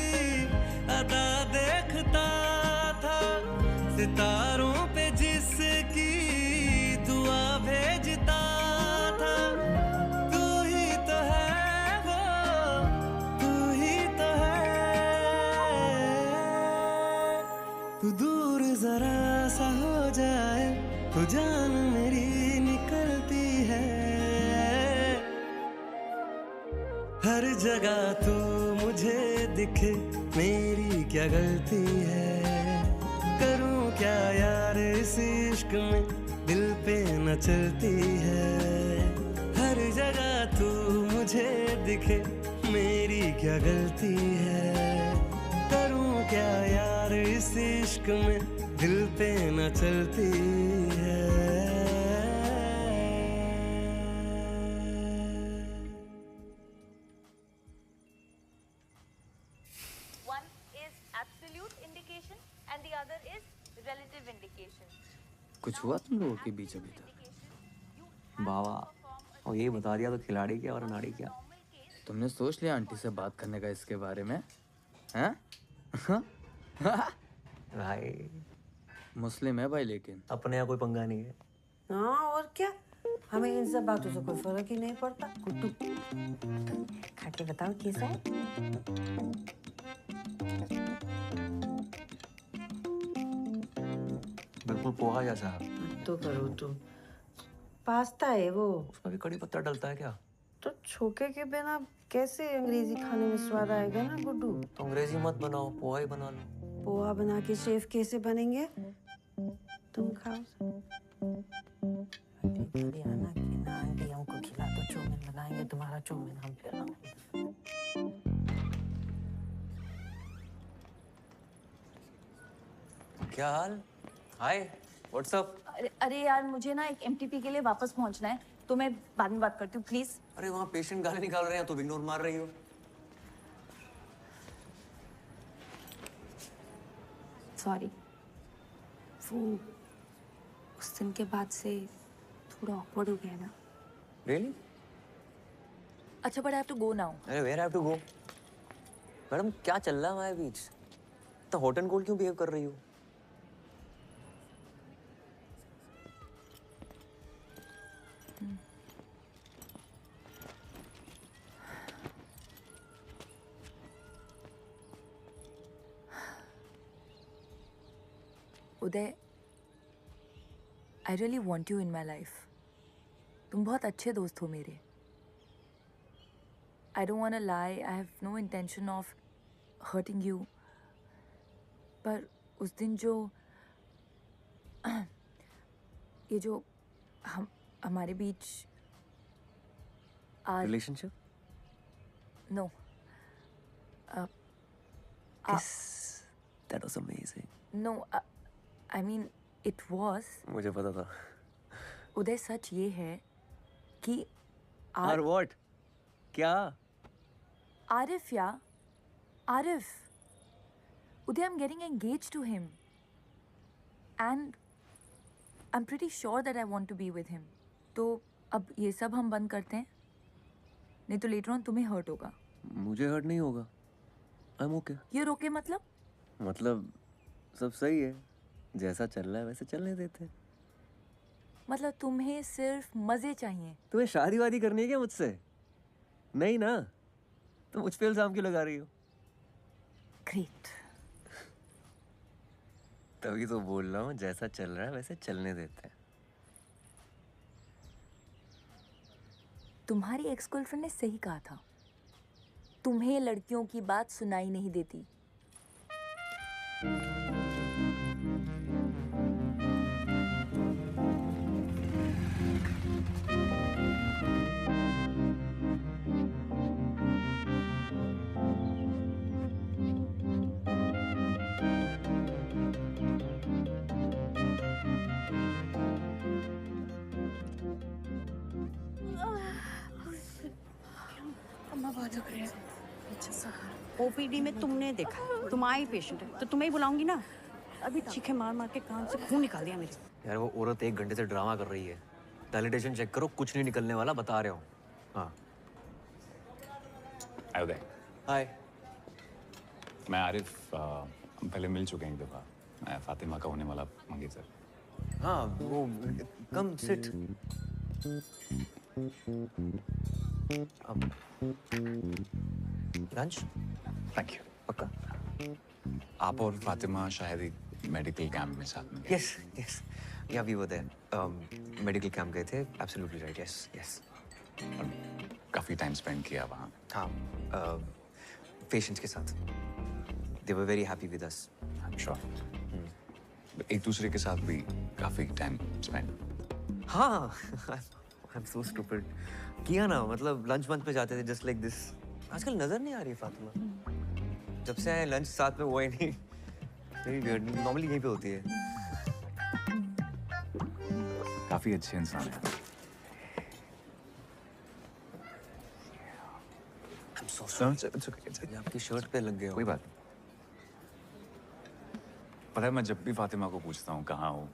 अदा देखता था, सितारों पे जिसकी दुआ भेजता था, तू ही तो है वो, तू ही तो है। तू दूर जरा सा हो जाए तो जान मेरी निकलती है। हर जगह तू मुझे दिखे, मेरी क्या गलती है। करूं क्या यार इस इश्क में, दिल पे न चलती है। हर जगह तू मुझे दिखे, मेरी क्या गलती है। करूं क्या यार इस इश्क में, दिल पे न चलती है। One is absolute indication and the other is relative indication. कुछ हुआ तुम लोगों के बीच अभी तक? बाबा, और ये बता दिया तो खिलाड़ी क्या और अनाड़ी क्या? तुमने सोच लिया आंटी से बात करने का इसके बारे में? हैं? भाई मुस्लिम है भाई, लेकिन अपने यहाँ कोई पंगा नहीं है। हाँ और क्या, हमें इन सब बातों से कोई फर्क ही नहीं पड़ता। कुट्टू खा के बताओ कैसा है। बिल्कुल पोहा जैसा। तो करो तुम, पास्ता है वो। उसमें भी कड़ी पत्ता डलता है क्या? तो छोके के बिना कैसे अंग्रेजी खाने में स्वाद आएगा ना गुड्डू। तो अंग्रेजी मत बनाओ, पोहा ही बना लो। पोहा बना के शेफ कैसे बनेंगे? तुम खाओ। आना कि ना आंटी हमको खिला दो, चौमिन बनाएंगे, तुम्हारा चौमिन हम खिलाएंगे। क्या हाल? हाय, व्हाट्स अप? अरे यार, मुझे ना एक एमटीपी के लिए वापस पहुंचना है, तो मैं बाद में बात करती हूँ प्लीज। अरे वहाँ पेशेंट गाली निकाल रहे हैं तो इग्नोर मार रही हो। सॉरी, वो उस दिन के बाद से थोड़ा ऑकवर्ड हो गया ना। रियली? अच्छा, but I have to go now. अरे where have to go? Madam क्या चल रहा है हमारे बीच? तो हॉट एंड कोल्ड क्यों बिहेव कर रही हो? Uday, I really want you in my life. तुम बहुत अच्छे दोस्त हो मेरे। I don't want to lie, I have no intention of hurting you. पर उस दिन जो ये जो हमारे बीच relationship? No, Yes, that was amazing. No, I mean it was. मुझे पता था। उदय, सच ये है कि और व्हाट? क्या? आरिफ या Arif, Uday, I am getting engage to him and I am pretty sure that I want to be with him. तो अब ये सब हम बंद करते हैं, नहीं तो लेटर ऑन तुम्हें हर्ट होगा। मुझे हर्ट नहीं होगा। I am okay. ये रोके मतलब सब सही है, जैसा चल रहा है वैसे चलने देते। मतलब तुम्हें सिर्फ मजे चाहिए? तुम्हें शादी वादी करनी है क्या मुझसे? नहीं ना, तो मुझ पे इल्जाम क्यों लगा रही हो? ग्रेट। तभी तो बोल रहा हूँ, जैसा चल रहा है वैसे चलने देते हैं। तुम्हारी एक्स गर्लफ्रेंड ने सही कहा था, तुम्हें लड़कियों की बात सुनाई नहीं देती। बहुत दुख रही है। ओपीडी में तुमने देखा, तुम आई पेशेंट है तो तुम्हें ही बुलाऊंगी ना। अभी चीखे मार मार के कान से खून निकाल दिया मेरे। यार वो औरत 1 घंटे से ड्रामा कर रही है। डायलिटेशन चेक करो, कुछ नहीं निकलने वाला, बता रहा हूँ। हाँ उदय। हाय। मैं आरिफ, हम पहले मिल चुके हैं एक दफ़ा। मैं फातिमा का होने वाला मंगेतर। हाँ वो come sit. Lunch? Thank you. पक्का? आप और फातिमा शायद एक मेडिकल कैंप में साथ में गए। Yes yes, yeah we were there. Medical camp गए थे। Absolutely right. Yes yes. काफ़ी टाइम स्पेंड किया वहाँ। हाँ, पेशेंट्स के साथ। They were very happy with us. I am sure. एक दूसरे के साथ भी काफ़ी टाइम स्पेंड। हाँ, आई एम सो स्टूपिड। किया ना, मतलब लंच वंच पे जाते थे जस्ट लाइक दिस। आजकल नजर नहीं आ रही फातिमा। जब से आए लंच साथ में हुआ ही नहीं। नॉर्मली यहीं पे होती है। काफ़ी अच्छे इंसान है। I'm so sorry. आपकी शर्ट पे लग गया। कोई बात नहीं। पता है, मैं जब भी फातिमा को पूछता हूँ कहाँ हो,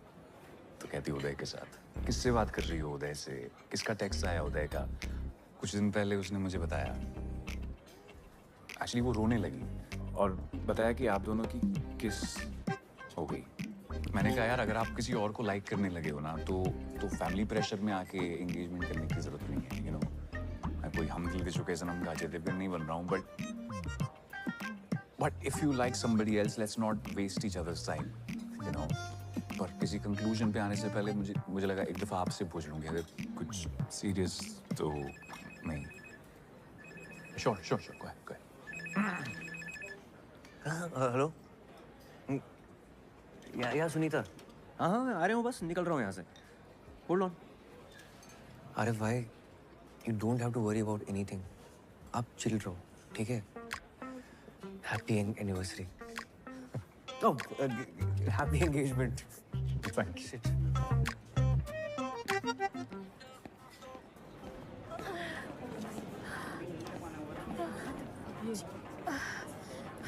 तो कहती उदय के साथ। किससे बात कर रही हो उदय से? किसका टेक्स्ट आया उदय का? कुछ दिन पहले उसने मुझे बताया, एक्चुअली वो रोने लगी और बताया कि आप दोनों की किस हो गई। मैंने कहा यार, अगर आप किसी और को लाइक करने लगे हो ना तो फैमिली प्रेशर में आके एंगेजमेंट करने की जरूरत नहीं है। यू नो, मैं कोई हम दिल के चुके सनम का अजय देवगन नहीं बन रहा हूँ, but if you like somebody else, let's not waste each other's time. You know, पर किसी कंक्लूजन पे आने से पहले मुझे लगा एक दफ़ा आपसे पूछ लूँगी, अगर कुछ सीरियस तो नहीं। Sure sure sure, go ahead. Hello या सुनीता। हाँ हाँ, मैं आ रहा हूँ, बस निकल रहा हूँ यहाँ से। Hold on. अरे भाई, you don't have to worry about anything. आप चिल रहो, ठीक है? Happy anniversary. Happy engagement. Thank you.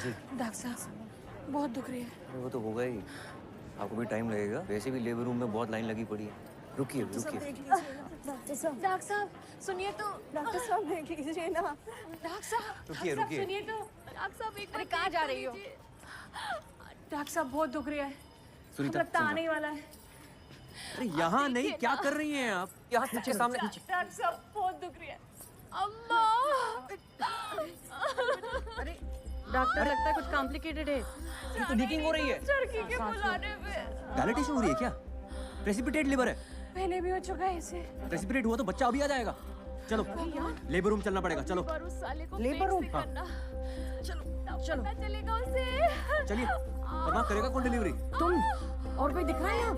जी डॉक्टर साहब, बहुत दुख रही है। वो तो होगा ही, आपको भी टाइम लगेगा। वैसे भी लेबर रूम में बहुत लाइन लगी पड़ी है। रुकिए रुकिए। डॉक्टर साहब सुनिए तो। डॉक्टर साहब देख लीजिए ना। डॉक्टर साहब रुकिए रुकिए। सुनिए तो। डॉक्टर साहब एक अरे कहाँ जा रही हो? डॉक्टर साहब बहुत दुख रही है। सुनीता, लगता आने ही वाला है। अरे यहाँ नहीं, क्या कर रही हैं आप? यहाँ सबके सामने। डॉक्टर साहब बहुत दुख रही है। अम्मा। अरे डॉक्टर, लगता है कुछ कॉम्प्लिकेटेड है। ये तो लीकिंग हो रही है। चरखी के बुलाने पे। डायलिटेशन हो रही है क्या? प्रेसिपिटेट लिवर है। पहले भी हो चुका है इसे। प्रेसिपिटेट हुआ तो बच्चा अभी आ जाएगा। चलो लेबर रूम चलना पड़ेगा। चलो लेबर रूम। हाँ। चलो चलेगा उसे। चलिए, परवाह करेगा कौन डिलीवरी? तुम और कोई दिख रहा है यहाँ?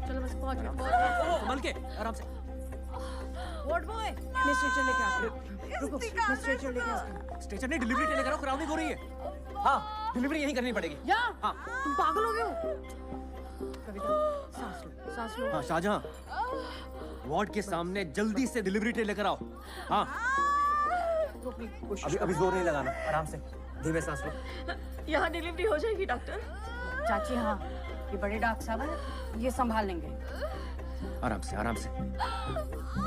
चलो बस पहुँच गए। संभल के, आराम से। वार्ड बॉय, मैं स्ट्रेचर लेके आता हूँ। रुको, मैं स्ट्रेचर लेके आता हूँ। स्टेशन नहीं, डिलीवरी लेकर आओ, क्राउनिंग हो रही है। हाँ, डिलीवरी यहीं करनी पड़ेगी। यहाँ? हाँ। तुम पागल हो गए हो? कविता, सांस लो, सांस लो। हाँ शाहजहां, वार्ड के सामने जल्दी से डिलीवरी ट्रे लेकर आओ। हाँ। अभी जोर नहीं लगाना, आराम से, धीमे सांस लो। यहाँ डिलीवरी हो जाएगी डॉक्टर? चाची हाँ, ये बड़े डॉक्टर साहब हैं, ये संभाल लेंगे। आराम से, आराम से,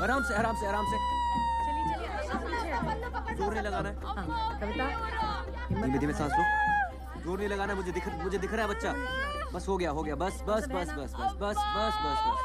आराम से, आराम से, आराम से। जोर नहीं लगाना है। हाँ, कविता, धीमे धीमे सांस लो। जोर नहीं लगाना है, मुझे दिख रहा है बच्चा। बस हो गया, हो गया, बस बस बस बस बस बस बस बस बस।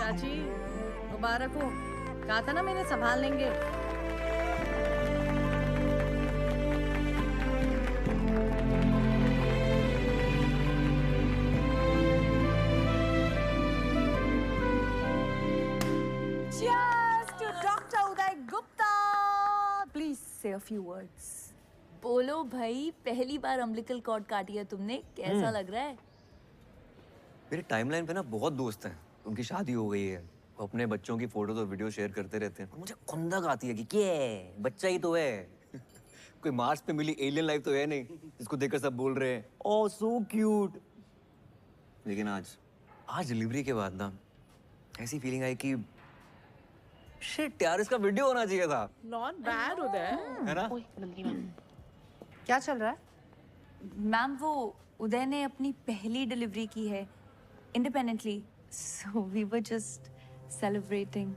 चाची मुबारक हो, कहा था ना मैंने संभाल लेंगे। Cheers to Dr. Uday Gupta. Please say a few words. बोलो भाई, पहली बार अम्बिलिकल कॉर्ड काटी है तुमने, कैसा लग रहा है? मेरे टाइमलाइन पे ना बहुत दोस्त हैं, उनकी शादी हो गई है, वो अपने बच्चों की फोटोज और वीडियो शेयर करते रहते हैं। मुझे खुंदक आती है कि क्या है, बच्चा ही तो है। कोई मार्स पे मिली एलियन लाइफ तो है नहीं जिसको देखकर सब बोल रहे हैं ओह सो क्यूट। लेकिन आज डिलीवरी के बाद ना ऐसी फीलिंग आई कि शिट यार, इसका वीडियो होना चाहिए था। नॉट बैड उदय, है ना? क्या चल रहा है? मैम वो उदय ने अपनी पहली डिलीवरी की है independently, so we were just celebrating.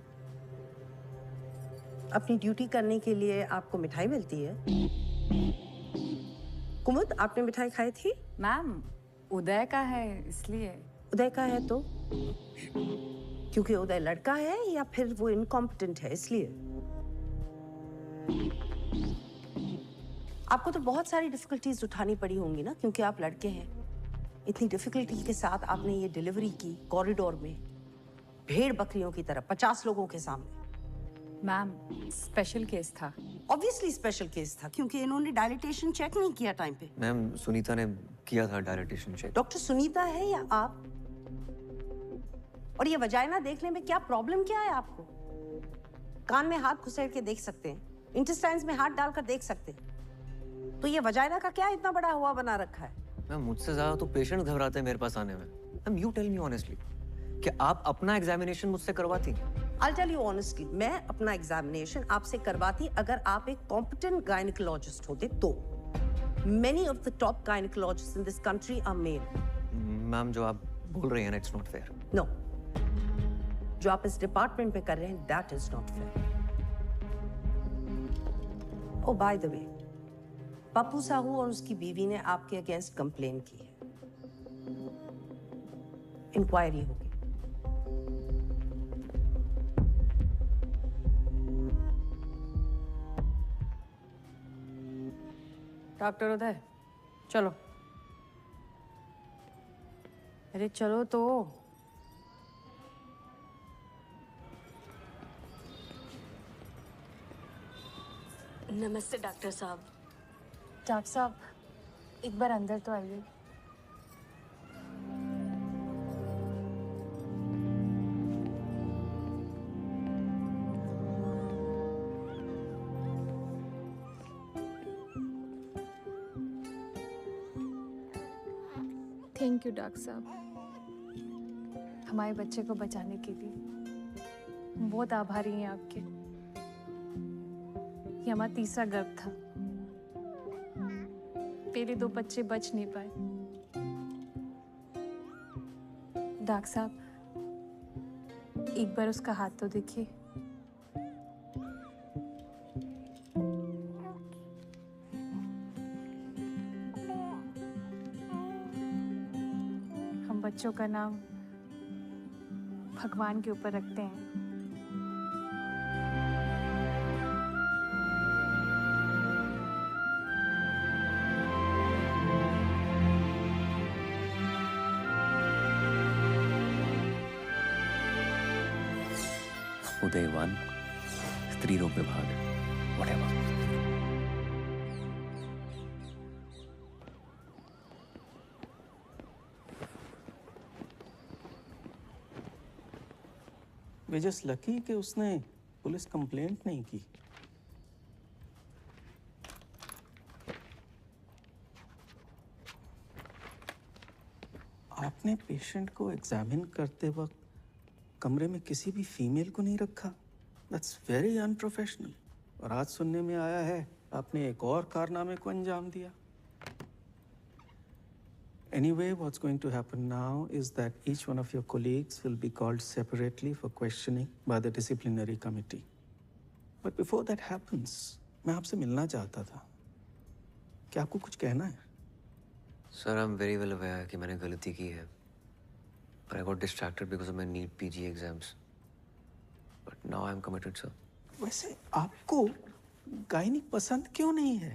अपनी ड्यूटी करने के लिए आपको मिठाई मिलती है? कुमुद, आपने मिठाई खाई थी? मैम उदय का है इसलिए। उदय का है तो? क्योंकि उदय लड़का है या फिर वो इनकॉम्पिटेंट है इसलिए? आपको तो बहुत सारी डिफिकल्टीज उठानी पड़ी होंगी ना, क्योंकि आप लड़के हैं। इतनी डिफिकल्टी के साथ आपने ये डिलीवरी की कॉरिडोर में, भेड़ बकरियों की तरह 50 लोगों के सामने। मैम स्पेशल केस था। ऑब्वियसली स्पेशल केस था, क्योंकि इन्होंने डायलिटेशन चेक नहीं किया टाइम पे। मैम सुनीता ने किया था डायलिटेशन चेक। डॉक्टर सुनीता है या आप? और ये वजाइना देखने में क्या प्रॉब्लम क्या है आपको? कान में हाथ घुसेड़ के देख सकते हैं, इंटेस्टाइन्स में हाथ डालकर देख सकते हैं, तो ये वजाइना का क्या इतना बड़ा हुआ बना रखा है? मैम मुझसे ज्यादा तो पेशेंट घबराते हैं मेरे पास आने में। Ma'am you tell me honestly, क्या आप अपना एग्जामिनेशन मुझसे करवाती? I'll tell you honestly, मैं अपना एग्जामिनेशन आपसे करवाती अगर आप एक कॉम्पिटेंट गायनिकोलॉजिस्ट होते तो। Many of the top gynecologists in this country are male. Ma'am जो आप बोल रही हैं ना, it's not fair. No. जो आप इस डिपार्टमेंट में कर रहे हैं, that is not fair. Oh, by the way, Pappu Sahu और उसकी बीवी ने आपके अगेंस्ट कंप्लेन की है। इंक्वायरी होगी। डॉक्टर उदय चलो। अरे चलो तो। नमस्ते डॉक्टर साहब। डॉक्टर साहब एक बार अंदर तो आइए। थैंक यू डॉक्टर साहब, हमारे बच्चे को बचाने के लिए। हम बहुत आभारी हैं आपके। ये हमारा तीसरा गर्भ था, पहले 2 बच्चे बच नहीं पाए। डॉक्टर साहब एक बार उसका हाथ तो देखिए। हम बच्चों का नाम भगवान के ऊपर रखते हैं। उदय 1, स्त्री रोग विभाग, whatever. वे जस्ट लकी कि उसने पुलिस कंप्लेंट नहीं की। आपने पेशेंट को एग्जामिन करते वक्त कमरे में किसी भी फीमेल को नहीं रखा। That's very unprofessional. और आज सुनने में आया है आपने एक और कारनामे को अंजाम दिया। Anyway, what's going to happen now is that each one of your colleagues will be called separately for questioning by the disciplinary committee. But before that happens, मैं आपसे मिलना चाहता था। क्या आपको कुछ कहना है? Sir, I'm very well aware कि मैंने गलती की है, but I got distracted because of my NEET PG exams. But now I'm committed, sir. वैसे आपको गायनिक पसंद क्यों नहीं है?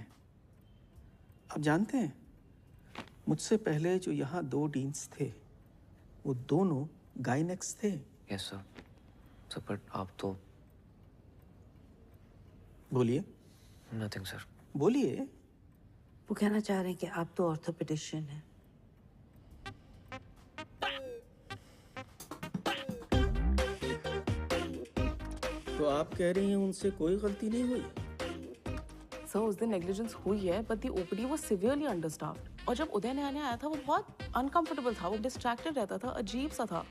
आप जानते हैं मुझसे पहले जो यहाँ 2 डीन्स थे वो दोनों गायनेक्स थे। Yes, sir. Sir, but आप तो बोलिए। Nothing, sir. बोलिए। वो कहना चाह रहे हैं कि आप तो ऑर्थोपेडिशियन हैं। तो आप कह रही हैं उनसे कोई गलती नहीं हुई? सर उस दिन नेग्लिजेंस हुई है, but the OPD was severely understaffed. और जब उदय नया आया था वो बहुत अनकंफर्टेबल था, वो डिस्ट्रैक्टेड रहता था, अजीब सा था।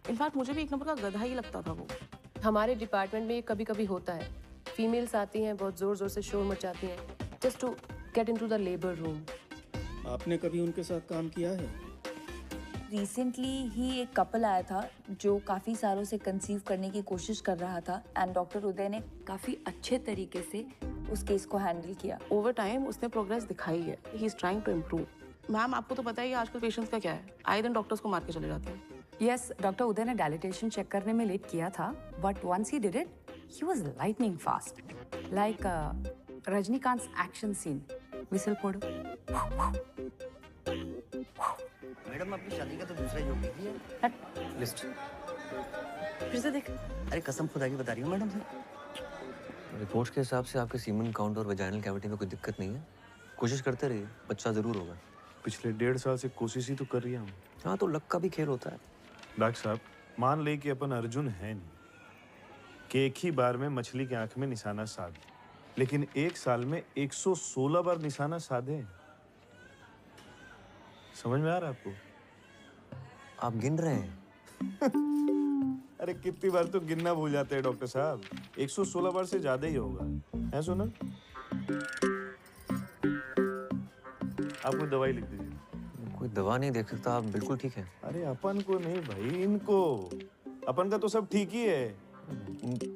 इनफैक्ट मुझे भी एक नंबर का गधा ही लगता था वो। हमारे डिपार्टमेंट में ये कभी कभी होता है। फीमेल्स आती हैं, बहुत जोर जोर से शोर मचाती हैं, just to get into the labour room. आपने कभी उनके साथ काम किया है? रिसेंटली ही एक कपल आया था जो काफ़ी सालों से कंसीव करने की कोशिश कर रहा था एंड डॉक्टर उदय ने काफ़ी अच्छे तरीके से उस केस को हैंडल किया। ओवर टाइम उसने प्रोग्रेस दिखाई है। He is trying to improve. Ma'am आपको तो पता ही है आजकल पेशेंट्स का क्या है, आए दिन डॉक्टर्स को मार के चले जाते हैं। यस, डॉक्टर उदय ने डायलिटेशन चेक करने में लेट किया था, but once he did it he was lightning fast, like Rajinikanth action scene. Whistle फोड़ो। मैडम अपनी शादी का तो दूसरा जोक लीजिए। लिस्ट फिर से देख। अरे कसम खुदा की बता रही हूँ मैडम से। रिपोर्ट्स के हिसाब से आपके सीमन काउंट और वेजाइनल कैविटी में कोई दिक्कत नहीं है। कोशिश करते रहिए, बच्चा जरूर होगा। पिछले 1.5 साल से कोशिश ही तो कर रही हूँ। हाँ, तो लक का भी खेल होता है। डॉक्टर साहब, मान ले कि अपन अर्जुन है नहीं कि एक ही बार में मछली की आंख में निशाना साध, लेकिन 1 साल में 116 बार निशाना साधे। समझ में आ रहा है आपको? आप गिन रहे हैं? अरे कितनी बार तो गिनना भूल जाते हैं डॉक्टर साहब। 116 बार से ज्यादा ही होगा, है सुना? आप कोई दवाई लिख दीजिए। कोई दवा नहीं देख सकता, आप बिल्कुल ठीक है। अरे अपन को नहीं भाई, इनको। अपन का तो सब ठीक ही है।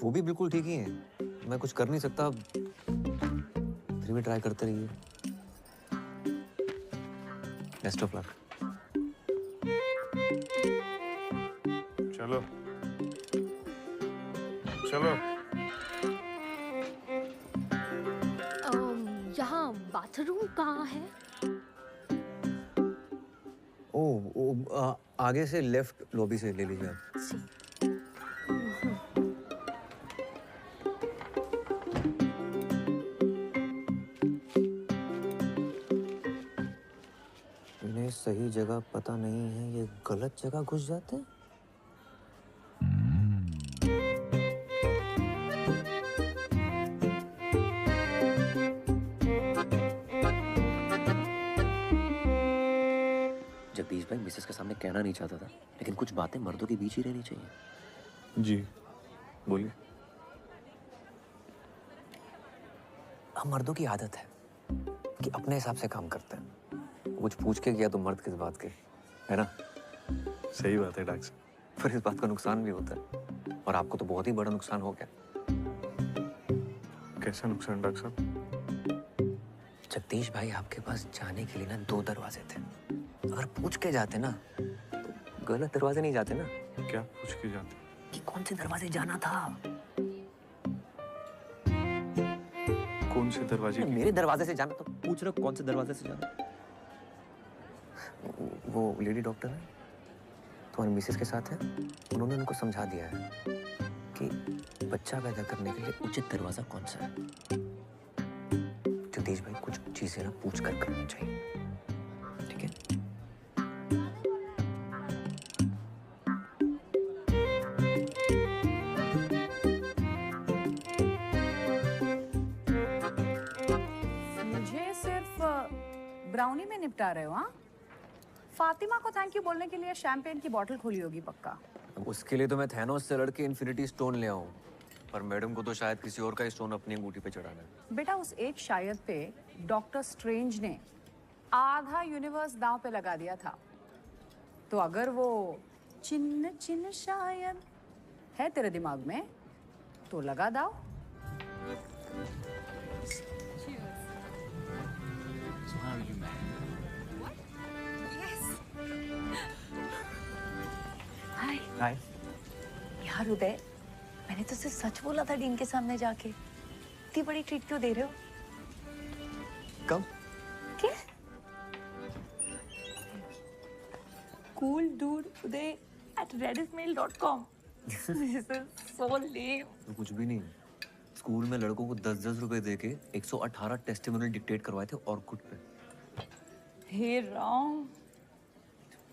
वो भी बिल्कुल ठीक ही है। मैं कुछ कर नहीं सकता, फिर भी ट्राई करते रहिए। Best of luck. चलो चलो। यहाँ बाथरूम कहाँ है? आगे से लेफ्ट लॉबी से ले लीजिए आप। इन्हें सही जगह पता नहीं है, ये गलत जगह घुस जाते हैं। जगदीश भाई मिसेस के सामने कहना नहीं चाहता था, लेकिन कुछ बातें मर्दों के बीच ही रहनी चाहिए। जी बोलिए। हम मर्दों की आदत है कि अपने हिसाब से काम करते हैं। कुछ पूछ के किया तो मर्द किस बात के, है ना? सही बात है डॉक्टर साहब। पर इस बात का नुकसान भी होता है, और आपको तो बहुत ही बड़ा नुकसान हो गया। कैसा नुकसान डॉक्टर साहब? जगदीश भाई आपके पास जाने के लिए ना 2 दरवाजे थे। अगर पूछ के जाते ना तो गलत दरवाजे नहीं जाते ना। क्या पूछ के जाते? कि कौन से दरवाजे जाना था। कौन से दरवाजे? मेरे दरवाजे से जाना, तो पूछ रहे हो कौन से दरवाजे से जाना। वो लेडी डॉक्टर है, तुम्हारी मिसेस के साथ है, उन्होंने उनको समझा दिया है कि बच्चा पैदा करने के लिए उचित दरवाजा कौन सा है। जगदीश भाई कुछ चीजें ना पूछ कर करनी चाहिए, ठीक है? मुझे सिर्फ ब्राउनी में निपटा रहे हो? हाँ, फातिमा को थैंक यू बोलने के लिए शैंपेन की बोतल खोली होगी पक्का। उसके लिए तो मैं थैनोस से लड़के इन्फिनिटी स्टोन ले आऊं, पर मैडम को तो शायद किसी और का स्टोन अपनी अंगूठी पे चढ़ाना है। बेटा उस एक शायद पे डॉक्टर स्ट्रेंज ने आधा यूनिवर्स दांव पे लगा दिया था, तो अगर वो चिन्न चिन्न शायद है तेरे दिमाग में तो लगा दाव। So how are you, man? हाय हाय। यार उदय, मैंने तो सिर्फ सच बोला था डीन के सामने जाके। इतनी बड़ी ट्रीट क्यों दे रहे हो? कब? क्या? Cool dude Uday at redditmail.com. This is so lame. तो कुछ भी नहीं, स्कूल में लड़कों को 10-10 रुपए देके 118 टेस्टिमोनियल डिक्टेट करवाए थे ऑर्कुट पे। हे राम,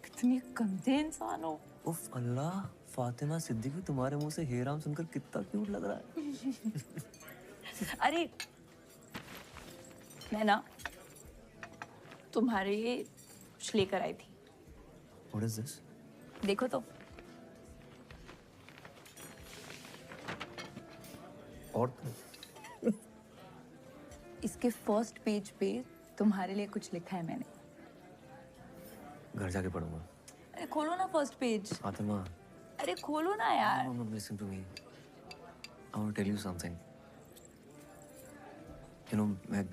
कितनी गंदे इंसान हो। उफ अल्लाह, फातिमा सिद्दीकी तुम्हारे मुंह से हे राम सुनकर कितना क्यूट लग रहा है। अरे मैं ना तुम्हारे लिए कुछ लेकर आई थी। What is this? देखो तो। और इसके फर्स्ट पेज पे तुम्हारे लिए कुछ लिखा है मैंने। घर जाके पढ़ूंगा। अरे खोलो ना फर्स्ट पेज। फातिमा। अरे खोलो ना यार। No, listen to me. I want to tell you something. You know, मैं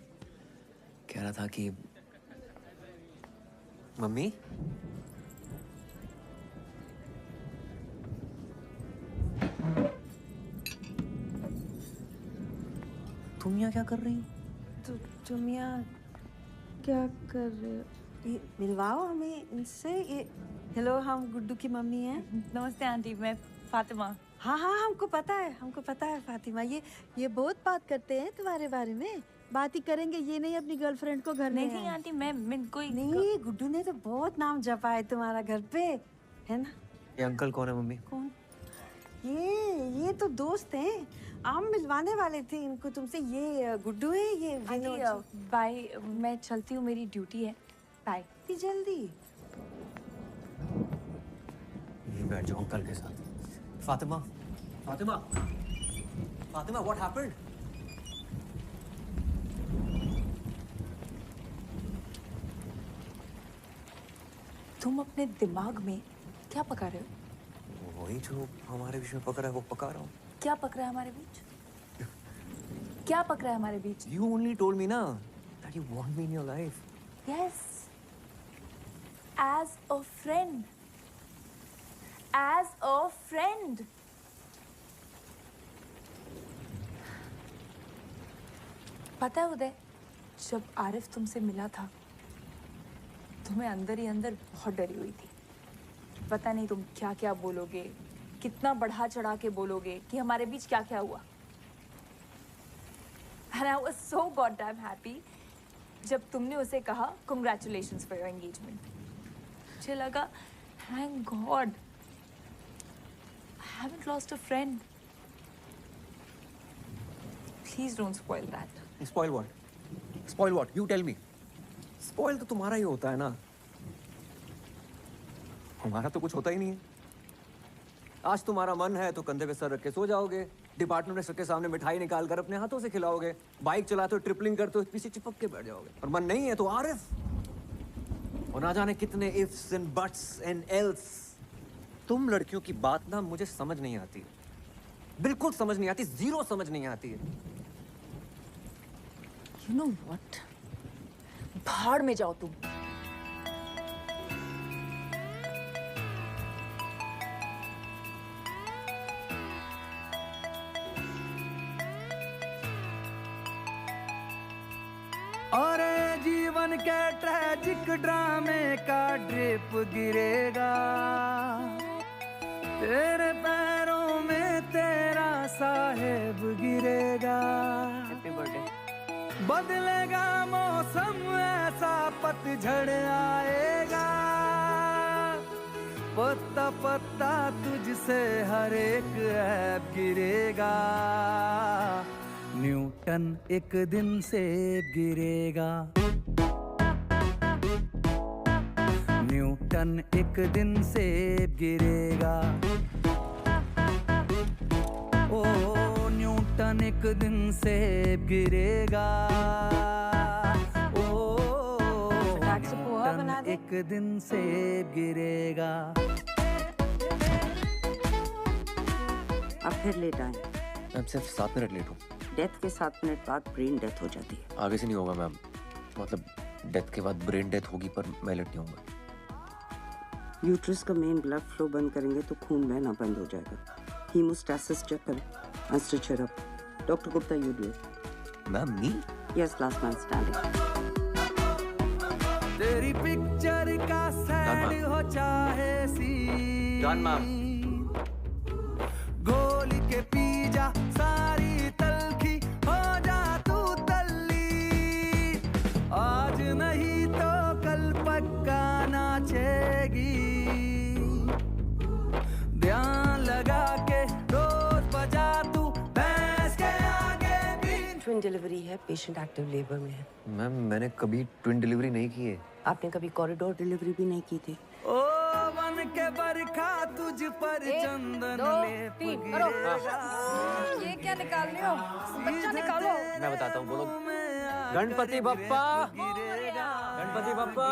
कह रहा था कि मम्मी तुम यहाँ क्या कर रही हो? तुम यहाँ क्या कर रहे हो? ये मिलवाओ हमें इनसे। ये हेलो, हम गुड्डू की मम्मी हैं। नमस्ते आंटी, मैं फातिमा। हाँ हाँ, हमको पता है फातिमा। ये बहुत बात करते हैं तुम्हारे बारे में। बात ही करेंगे, ये नहीं अपनी गर्लफ्रेंड को घर में। नहीं आंटी, मैं कोई नहीं, गुड्डू ने तो बहुत नाम जपा है तुम्हारा घर पे, है ना? ये अंकल कौन है मम्मी? कौन? ये तो दोस्त हैं। हम मिलवाने वाले थे इनको तुमसे। ये गुड्डू है, ये आंटी बाय, मैं चलती हूँ, मेरी ड्यूटी है। बाय। इतनी जल्दी? ये बैठ जाओ अंकल के साथ। Fatima, Fatima, Fatima, what happened? तुम अपने दिमाग में क्या पका रहे हो? वही जो हमारे बीच में पक रहा है वो पका रहा हूँ। क्या पक रहा है हमारे बीच? क्या पक रहा है हमारे बीच? You only told me ना that you want me in your life. Yes. As a friend. As a friend. पता है उदय, जब आरिफ तुमसे मिला था तो मैं अंदर ही अंदर बहुत डरी हुई थी। पता नहीं तुम क्या क्या बोलोगे, कितना बढ़ा चढ़ा के बोलोगे कि हमारे बीच क्या क्या हुआ। And I was so goddamn happy जब तुमने उसे कहा congratulations for your engagement. मुझे लगा thank God I haven't lost a friend. Please don't spoil that. Spoil what? Spoil what? You tell me. Spoil तो तुम्हारा ही होता है ना, हमारा तो कुछ होता ही नहीं है। आज तुम्हारा मन है तो कंधे पे सर रख के सो जाओगे, डिपार्टमेंट में सबके सामने मिठाई निकाल कर अपने हाथों से खिलाओगे, बाइक चलाते हो ट्रिपलिंग करते हो पीछे चिपक के बैठ जाओगे। और मन नहीं है तो आरिफ, और ना जाने कितने ifs and buts and else. तुम लड़कियों की बात ना मुझे समझ नहीं आती, बिल्कुल समझ नहीं आती, जीरो समझ नहीं आती है। You know what? भाड़ में जाओ तुम। और जीवन के ट्रैजिक ड्रामे का ड्रिप गिरेगा, तेरे पैरों में तेरा साहेब गिरेगा। Happy birthday. बदलेगा मौसम, ऐसा पतझड़ आएगा, पत्ता पत्ता तुझसे हर एक ऐब गिरेगा। न्यूटन एक दिन सेब गिरेगा, न्यूटन एक दिन सेब गिरेगा। ओ न्यूटन एक दिन सेब गिरेगा। ओ न्यूटन एक दिन सेब गिरेगा। अब फिर लेट आए। मैम सिर्फ 7 मिनट लेट हूँ। डेथ के 7 मिनट बाद ब्रेन डेथ हो जाती है। आगे से नहीं होगा मैम, मतलब डेथ के बाद ब्रेन डेथ होगी पर मैं लेट नहीं होऊंगा। यूट्रस का मेन ब्लड फ्लो बंद करेंगे तो खून बहना बंद हो जाएगा। हीमोस्टैसिस चेक करें and stitch her up. Dr. Gupta, you do it. Ma'am, me? Yes, last man standing. तेरी पिक्चर का सैड हो चाहे सी, Done, ma'am. गोली के पी जा सारी तलखी हो जा तू तल्ली, आज नहीं तो कल पक्का नाचेगी। ध्यान ट्विन डिलीवरी है, पेशेंट एक्टिव लेबर में है। मैम मैंने कभी ट्विन डिलीवरी नहीं की है। आपने कभी कॉरिडोर डिलीवरी भी नहीं की थी? ओ बन के बरखा तुझ पर चंदन लेप गिरेगा। ये क्या निकाल रहे हो? बच्चा निकालो। मैं बताता हूँ, बोलो। गणपति बप्पा, गणपति बप्पा।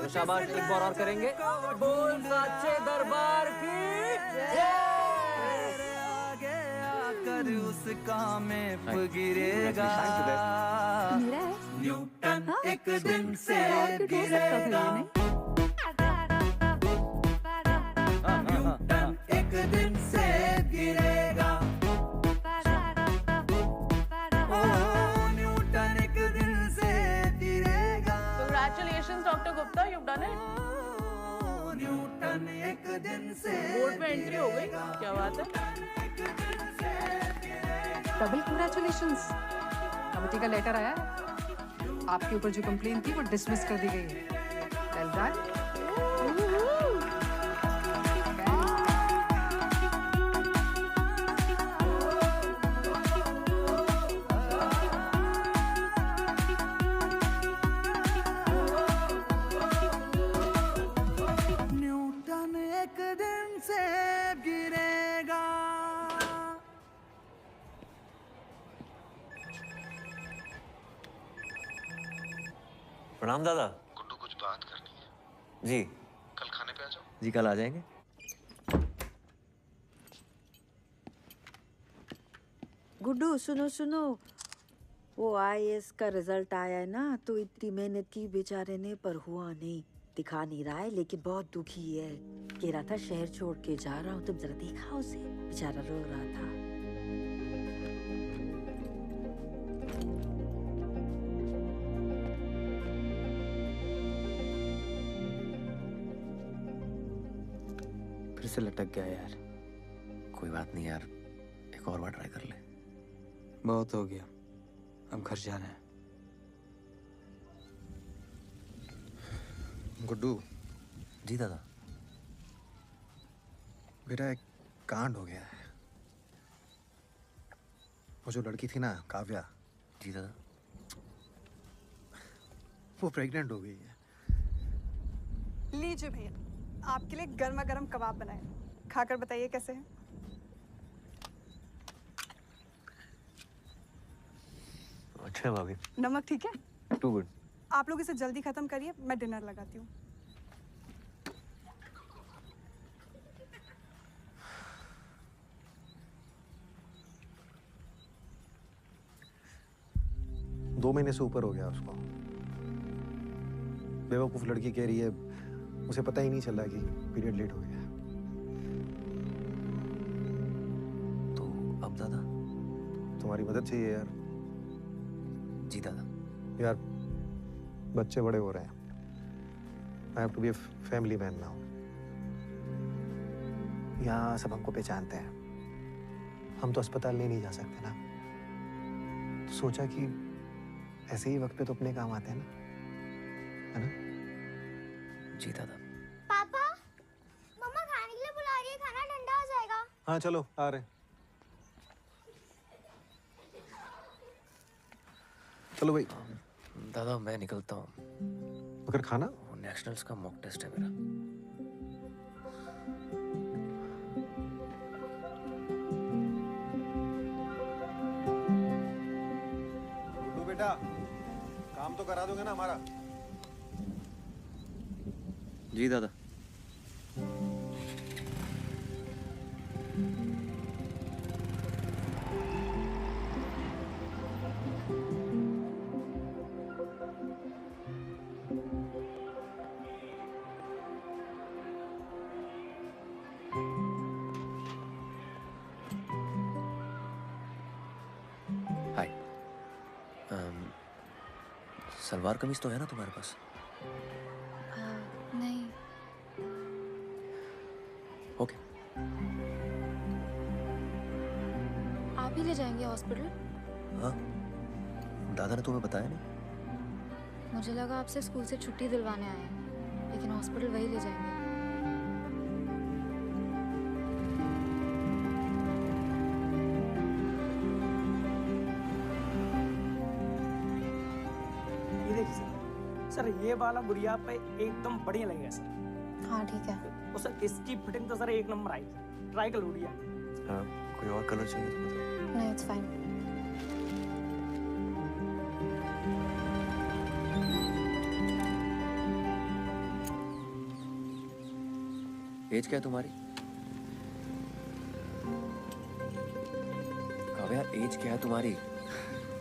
तो शाबाश, एक बार और करेंगे। बोल साचे दरबार की जय। उसका में गिरेगा। न्यूटन एक दिन से गिरेगा। न्यूटन एक दिन से गिरेगा। ओ न्यूटन एक दिन से गिरेगा। Congratulations, Dr. Gupta, you've done it. Newton एक दिन से बोर्ड में एंट्री हो गई, क्या बात है? Double congratulations. कमेटी का लेटर आया है। आपके ऊपर जो कंप्लेन थी वो डिसमिस कर दी गई है। Well done. न्यूटन एक दिन से गिरेगा। प्रणाम दादा। गुड्डू कुछ बात करनी है। जी कल खाने पे आ जाओ। जी कल आ जाएंगे। गुड्डू सुनो सुनो, वो आईएएस का रिजल्ट आया है ना, तो इतनी मेहनत की बेचारे ने पर हुआ नहीं। दिखा नहीं रहा है लेकिन बहुत दुखी है। कह रहा था शहर छोड़ के जा रहा हूँ, तुम जरा देखा उसे, बेचारा रो रहा था। फिर से लटक गया यार। कोई बात नहीं यार, एक और बार ट्राई कर ले। बहुत हो गया, अब घर जाना है। गुड्डू। जी दादा। मेरा एक कांड हो गया है। वो जो लड़की थी ना, काव्या। जी दादा। वो प्रेग्नेंट हो गई है। लीजिए भैया, आपके लिए गर्मा गर्म कबाब बनाए, खाकर बताइए कैसे हैं। अच्छा भाभी। नमक ठीक है? Too good. आप लोग इसे जल्दी खत्म करिए, मैं डिनर लगाती हूँ। दो महीने से ऊपर हो गया उसको। बेवकूफ लड़की कह रही है उसे पता ही नहीं चला कि पीरियड लेट हो गया। तो अब दादा? तुम्हारी मदद चाहिए यार। जी दादा। यार बच्चे बड़े हो रहे हैं। I have to be a family man now. यहाँ सब हमको पहचानते हैं। हम तो अस्पताल नहीं जा सकते ना। तो सोचा कि ऐसे ही वक्त पे तो अपने काम आते हैं ना, है ना? जी दादा। पापा, मम्मा खाने के लिए बुला रही है, खाना ठंडा हो जाएगा। हाँ चलो आ रहे। चलो भाई। दादा मैं निकलता हूँ। मगर खाना? नेशनल्स का मॉक टेस्ट है मेरा। गुड्डू बेटा, काम तो करा दोगे ना हमारा? जी दादा। हाय। सलवार कमीज तो है ना तुम्हारे पास? नहीं। ओके। आप ही ले जाएंगे हॉस्पिटल? हाँ, दादा ने तुम्हें बताया नहीं? मुझे लगा आपसे स्कूल से छुट्टी दिलवाने आए हैं, लेकिन हॉस्पिटल वही ले जाएंगे। सर ये वाला गुड़िया पे एकदम बढ़िया लगेगा सर। हाँ ठीक है। और सर इसकी फिटिंग तो सर एक नंबर आएगी, ट्राई कर लो गुड़िया। कोई और कलर चाहिए तो बताओ। नहीं इट्स फाइन। एज क्या है तुम्हारी? काव्या एज क्या है तुम्हारी?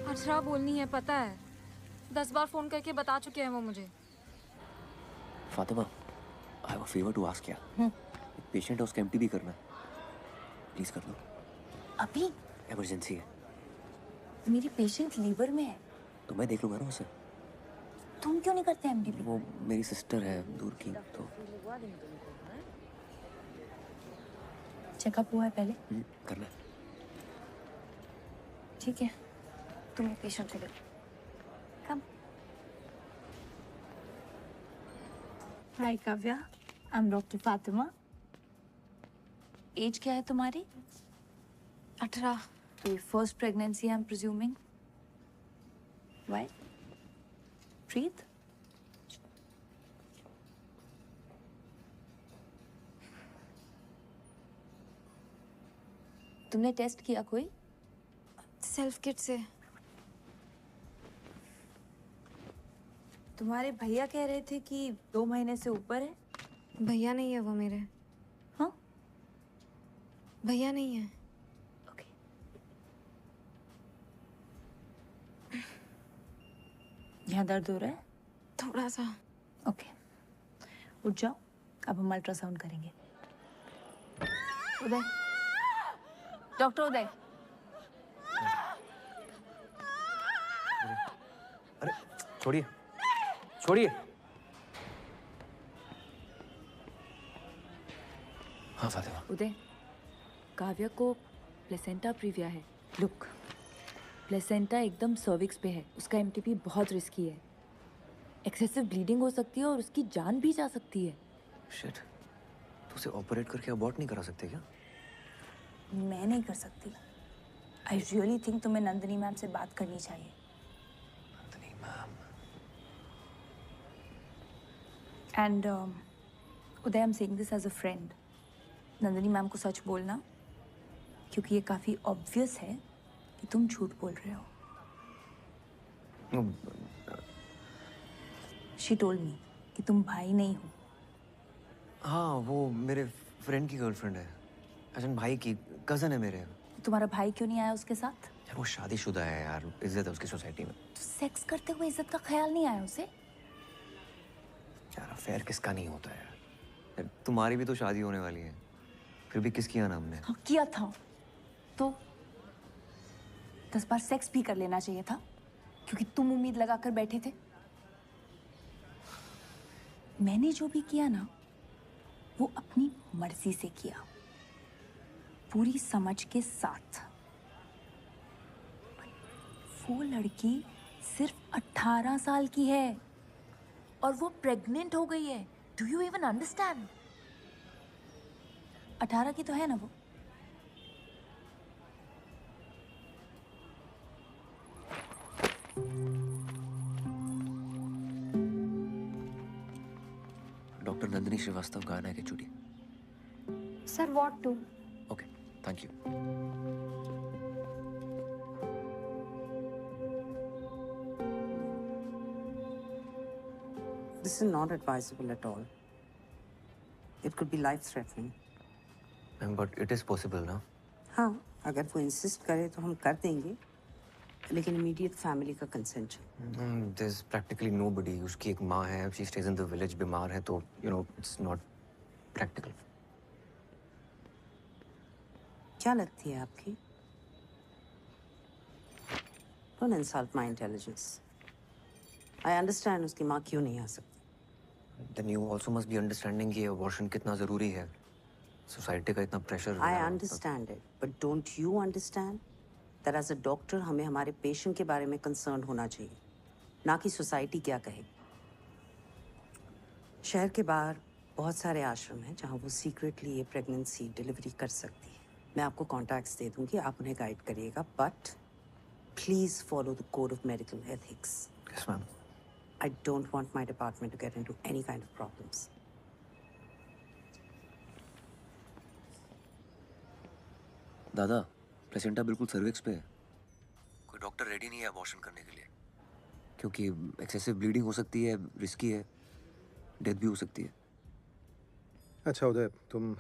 18 बोलनी है पता है, 10 बार फोन करके बता चुके हैं वो मुझे। Fatima, I have a favour to ask यार। एक पेशेंट है, उसका एमटीबी करना है, प्लीज कर लो। अभी? इमरजेंसी है। मेरी पेशेंट लीवर में है। तो मैं देख लूंगा ना उसे। तुम क्यों नहीं करते एमटीबी? वो मेरी सिस्टर है दूर की, तो चेकअप हुआ है पहले? करना है। ठीक है, तुम्हें पेशेंट ले लो। Come. Hi Kavya, I am doctor Fatima. Age क्या है तुम्हारी? 18। तो first pregnancy I am presuming. Why? Breathe. तुमने टेस्ट किया कोई? सेल्फ किट से। तुम्हारे भैया कह रहे थे कि 2 महीने से ऊपर है। भैया नहीं है वो मेरे। हाँ? भैया नहीं है। यहाँ दर्द हो रहा है? थोड़ा सा। ओके, उठ जाओ, अब हम अल्ट्रासाउंड करेंगे। उदय, डॉक्टर उदय। अरे छोड़िए, छोड़िए। हाँ फातिमा। उदय, काव्या को प्लेसेंटा प्रीविया है। लुक, प्लेसेंटा एकदम सर्विक्स पे है, उसका एमटीपी बहुत रिस्की है। एक्सेसिव ब्लीडिंग हो सकती है और उसकी जान भी जा सकती है। शिट, तो उसे ऑपरेट करके अबॉर्ट नहीं करा सकते क्या? मैं नहीं कर सकती। आई रियली थिंक तुम्हें नंदिनी मैम से बात करनी चाहिए। Nandini ma'am. And Uday, I am saying this as a friend. Nandini ma'am को सच बोलना, क्योंकि ये काफी ऑब्वियस है कि तुम झूठ बोल रहे हो। शी टोल्ड मी कि तुम भाई नहीं हो। हाँ, वो मेरे फ्रेंड की गर्लफ्रेंड है। अजन भाई की कजन है मेरे। तुम्हारा भाई क्यों नहीं आया उसके साथ? यार वो शादीशुदा है यार, इज्जत है उसकी सोसाइटी में। तो सेक्स करते हुए इज्जत का ख्याल नहीं आया उसे? यार अफेयर किसका नहीं होता है यार, तुम्हारी भी तो शादी होने वाली है, फिर भी किस किया ना हमने? हाँ किया था, तो 10 बार सेक्स भी कर लेना चाहिए था, क्योंकि तुम उम्मीद लगाकर बैठे थे। मैंने जो भी किया ना, वो अपनी मर्जी से किया, पूरी समझ के साथ। वो लड़की सिर्फ 18 साल की है और वो प्रेग्नेंट हो गई है। Do you even understand? 18 की तो है ना वो। डॉक्टर नंदिनी श्रीवास्तव गाना है कि चुड़ी? Sir what to? Okay, thank you. This is not advisable at all. It could be life-threatening. But it is possible ना? हाँ, अगर वो इंसिस्ट करे तो हम कर देंगे, लेकिन इमीडिएट फैमिली का कंसेंट चाहिए। There is practically nobody. उसकी एक माँ है, she stays in the village, बीमार है, तो you know it's not practical. क्या लगती है आपकी? Don't insult my intelligence. I understand उसकी माँ क्यों नहीं आ सकती। Then you also must be understanding कि abortion कितना जरूरी है। सोसाइटी का इतना pressure. I understand it, but don't you understand that as a doctor हमें हमारे पेशेंट के बारे में कंसर्न होना चाहिए, ना कि सोसाइटी क्या कहे। शहर के बाहर बहुत सारे आश्रम हैं जहाँ वो सीक्रेटली ये प्रेगनेंसी डिलीवरी कर सकती है। मैं आपको कॉन्टैक्ट्स दे दूँगी, आप उन्हें गाइड करिएगा, but please follow the code of medical ethics. Yes ma'am. I don't want my department to get into any kind of problems. दादा, प्लेसेंटा बिल्कुल सर्विक्स पे है। कोई डॉक्टर रेडी नहीं है अबॉर्शन करने के लिए, क्योंकि एक्सेसिव ब्लीडिंग हो सकती है, रिस्की है, डेथ भी हो सकती है। अच्छा उदय, तुम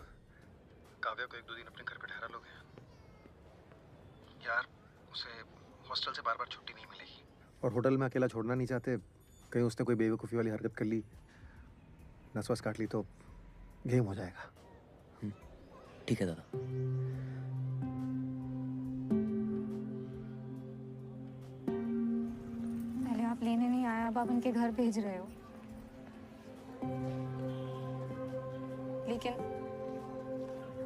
काव्या को 1-2 दिन अपने घर पे ठहरा लोगे? यार, उसे हॉस्टल से बार-बार छुट्टी नहीं मिलेगी। और होटल में अकेला छोड़ना नहीं चाहते, कहीं उसने कोई बेवकूफ़ी वाली हरकत कर ली, नस वस काट ली तो गेम हो जाएगा। ठीक है दादा। पहले आप लेने नहीं आए, अब आप उनके घर भेज रहे हो। लेकिन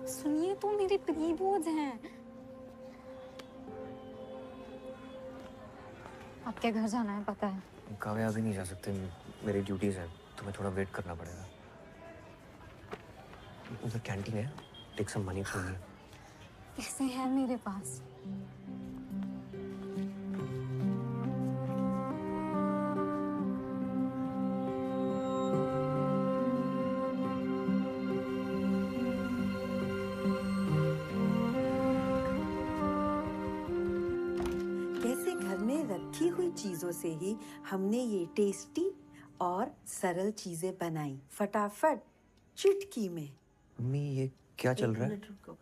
सुनिए तो, मेरे प्री-बोर्ड्स हैं। आपके घर जाना है पता है। काव्या अभी नहीं जा सकते, मेरी ड्यूटीज हैं, तुम्हें थोड़ा वेट करना पड़ेगा। उधर कैंटीन है, take some money from me. पैसे हैं मेरे पास। कैसे घर में रखी हुई चीजों से ही हमने ये टेस्टी और सरल चीजें बनाई, फटाफट चुटकी में। मम्मी, ये क्या चल रहा है? एक मिनट रुको।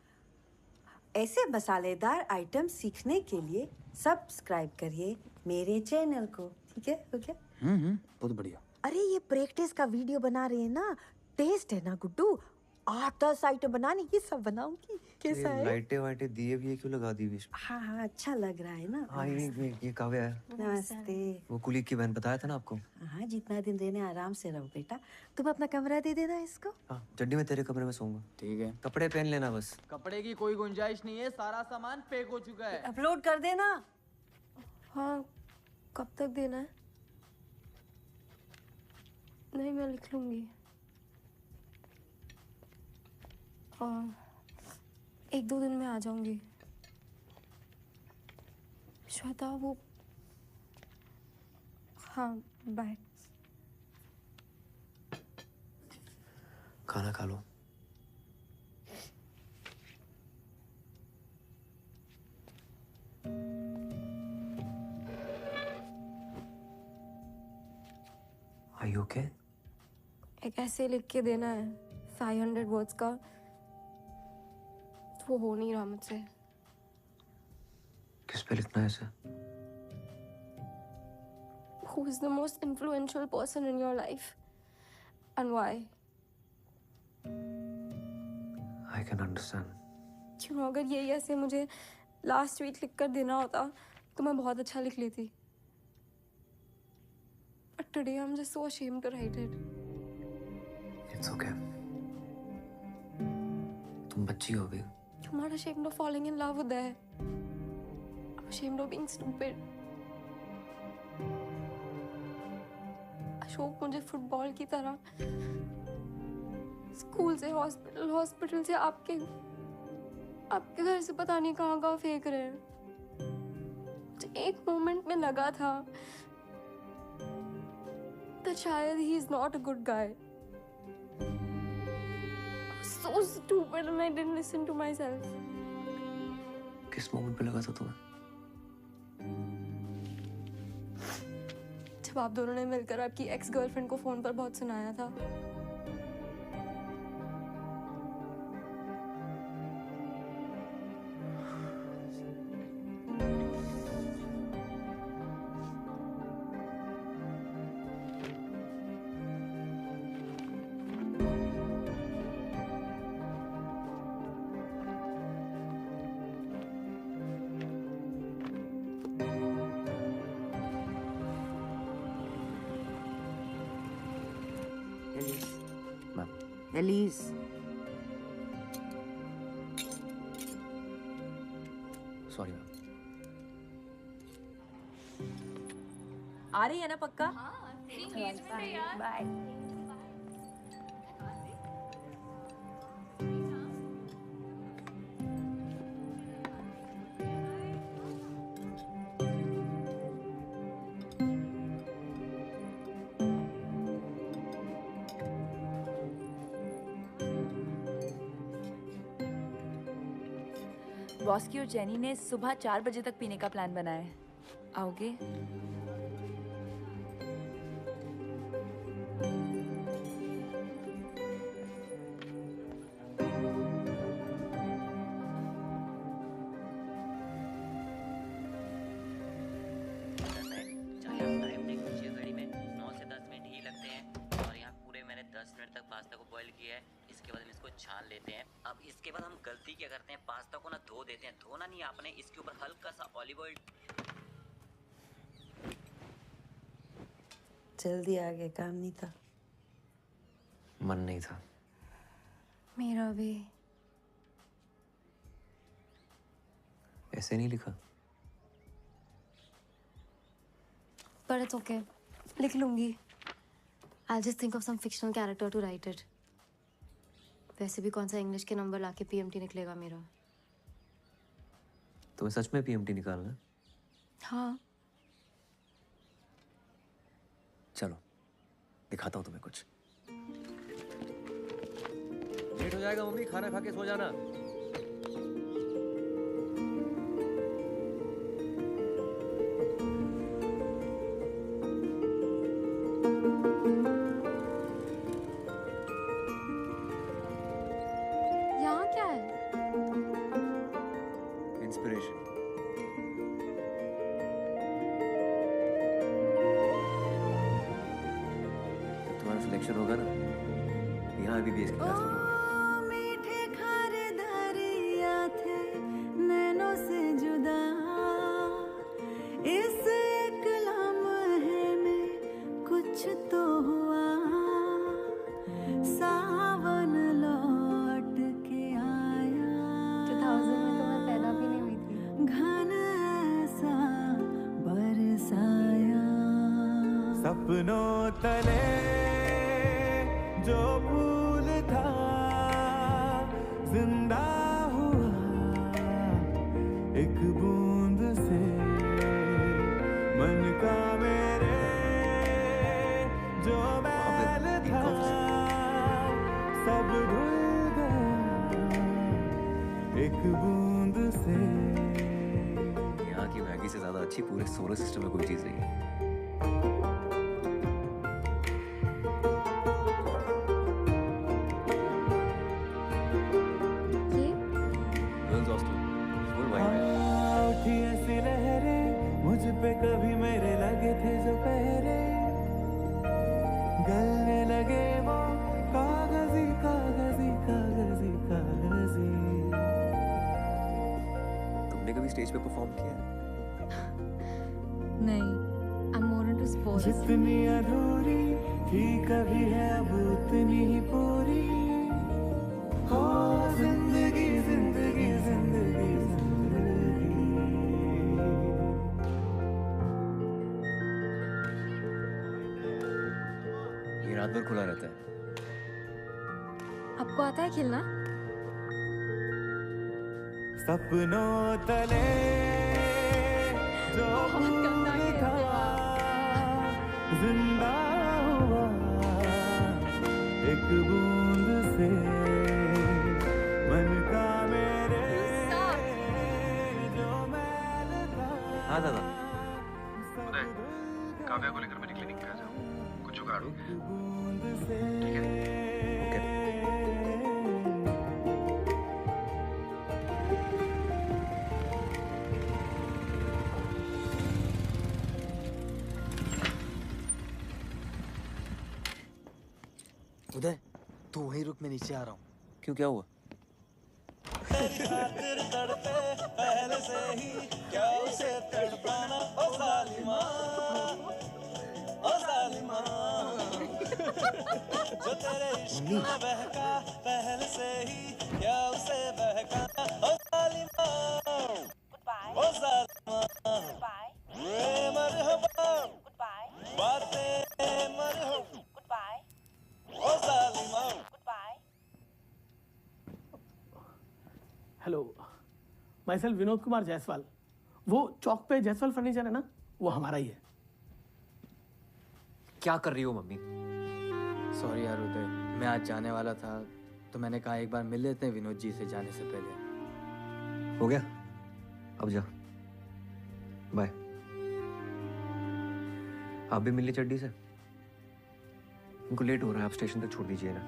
ऐसे मसालेदार आइटम सीखने के लिए सब्सक्राइब करिए मेरे चैनल को, ठीक है? ओके? बहुत बढ़िया। अरे ये प्रैक्टिस का वीडियो बना रहे हैं ना, टेस्ट है ना गुड्डू, 8-10 आइटम बनाने, ये सब बनाऊंगी। कैसा है? लाइटें वाइटें दिए भी है, क्यों लगा दी बीच में? हाँ हाँ, अच्छा लग रहा है ना। हाँ, ये काव्या है। नमस्ते। वो कुलीग की बहन, बताया था ना आपको। हाँ, जितना दिन रहने आराम से रहो बेटा। तुम अपना कमरा दे देना इसको। हाँ, चड्डी में तेरे कमरे में सोऊंगा। ठीक है। कपड़े पहन लेना बस। कपड़े की कोई गुंजाइश नहीं है, सारा सामान पैक हो चुका है। अपलोड कर देना। हाँ, कब तक देना है? नहीं, मैं लिख लूंगी। और 1-2 दिन में आ जाऊंगी। श्वेता, वो हाँ, बाय। खाना खा लो। Are you okay? एक ऐसे लिख के देना है 500 वर्ड्स का, वो हो नहीं रहा मुझसे। किस पे लिखना है इसे? Who is the most influential person in your life and why? I can understand. क्यों, अगर यही ऐसे मुझे लास्ट वीक लिख कर देना होता तो मैं बहुत अच्छा लिख लेती। But today I'm just so ashamed to write it. It's okay. तुम बच्ची हो अभी। I'm not ashamed of falling in love with her. I'm ashamed of being stupid. Ashok मुझे फुटबॉल की तरह स्कूल से हॉस्पिटल, हॉस्पिटल से आपके घर से पता नहीं कहाँ फेंक रहे हैं। मुझे एक मोमेंट में लगा था that शायद he is not a good guy. So stupid and I didn't listen to myself. किस मोमेंट पे लगा था तुम्हें? जब आप दोनों ने मिलकर आपकी एक्स गर्लफ्रेंड को फोन पर बहुत सुनाया था। Alice, sorry ma'am. आ रही है ना पक्का? बाय। बॉस की और जेनी ने सुबह 4 बजे तक पीने का प्लान बनाया है। आओगे? टाइम देख लीजिए घड़ी में 9 से 10 मिनट ही लगते हैं और यहाँ पूरे मैंने 10 मिनट तक पास्ता को बॉईल किया है। इसके बाद हम इसको छान लेते हैं। अब इसके बाद हम गलती क्या करते हैं, पास्ता को ना धो देते हैं। धोना नहीं आपने, इसके ऊपर हल्का सा ऑलिव ऑयल। जल्दी आ गए, काम नहीं था। मन नहीं था। मेरा भी। ऐसे नहीं लिखा। But it's okay. लिख लूंगी। I'll just think of some fictional character to write it. वैसे भी कौन सा इंग्लिश के नंबर लाके PMT निकलेगा मेरा। तुम्हें सच में PMT निकालना है? हाँ। चलो दिखाता हूँ तुम्हें कुछ। लेट हो जाएगा मम्मी, खाना खा के सो जाना। यहाँ क्या है? इंस्पिरेशन। जब तुम्हारा सिलेक्शन होगा ना, यहाँ MBBS की क्लास लूंगा। मीठे खारे दरिया थे नैनों से जुदा, इस एक लम्हे में कुछ तो हुआ। सावन लौट के आया, 2000 में तो मैं पैदा भी नहीं हुई थी। घन ऐसा बरसाया, सपनों तले जो फूल था जिंदा हुआ एक बूंद से। मन का मेरे जो मैल था सब धुल गया एक बूंद से। यहाँ की मैगी से ज्यादा अच्छी पूरे सोलर सिस्टम में कोई चीज नहीं है। गर्ल्स हॉस्टल फुल वाइब है। उठी ऐसी लहरें मुझ पे कभी मेरे लगे थे जो पहरे, गलने लगे वो कागजी कागजी कागजी कागजी। तुमने कभी स्टेज पे परफॉर्म किया है? नहीं। I'm more into sports. जितनी अधूरी थी कभी है अब उतनी ही पूरी। हो जिंदगी जिंदगी जिंदगी जिंदगी। ये रात भर खुला रहता है। आपको आता है खेलना? सपनों तले जो फूल था जिंदा हुआ एक बूंद से। मन का मेरे जो मैल था। हाँ दादा। उदय, काव्या को लेकर मेरी क्लिनिक पे आ जाओ, कुछ जुगाड़ हो गया। ठीक है? उदय तू वहीं रुक, मैं नीचे आ रहा हूँ। क्यों, क्या हुआ? पहले से ही क्या उसे तड़पाना ओ जालिमा, ओ जालिमा। जो तेरे इश्क में बहका पहले से ही क्या उसे बहकाना ओ जालिमा, ओ जालिमा। मरहबा बातें मरहबा ओ जालिमा। Hello, myself Vinod Kumar Jaiswal. वो चौक पे जायसवाल फर्नीचर है ना, वो हमारा ही है। क्या कर रही हो मम्मी? सॉरी यार उदय, मैं आज जाने वाला था तो मैंने कहा एक बार मिल लेते हैं विनोद जी से जाने से पहले। हो गया, अब जा, बाय। आप भी मिल ली चड्डी से? उनको लेट हो रहा है, आप स्टेशन तक छोड़ दीजिए ना।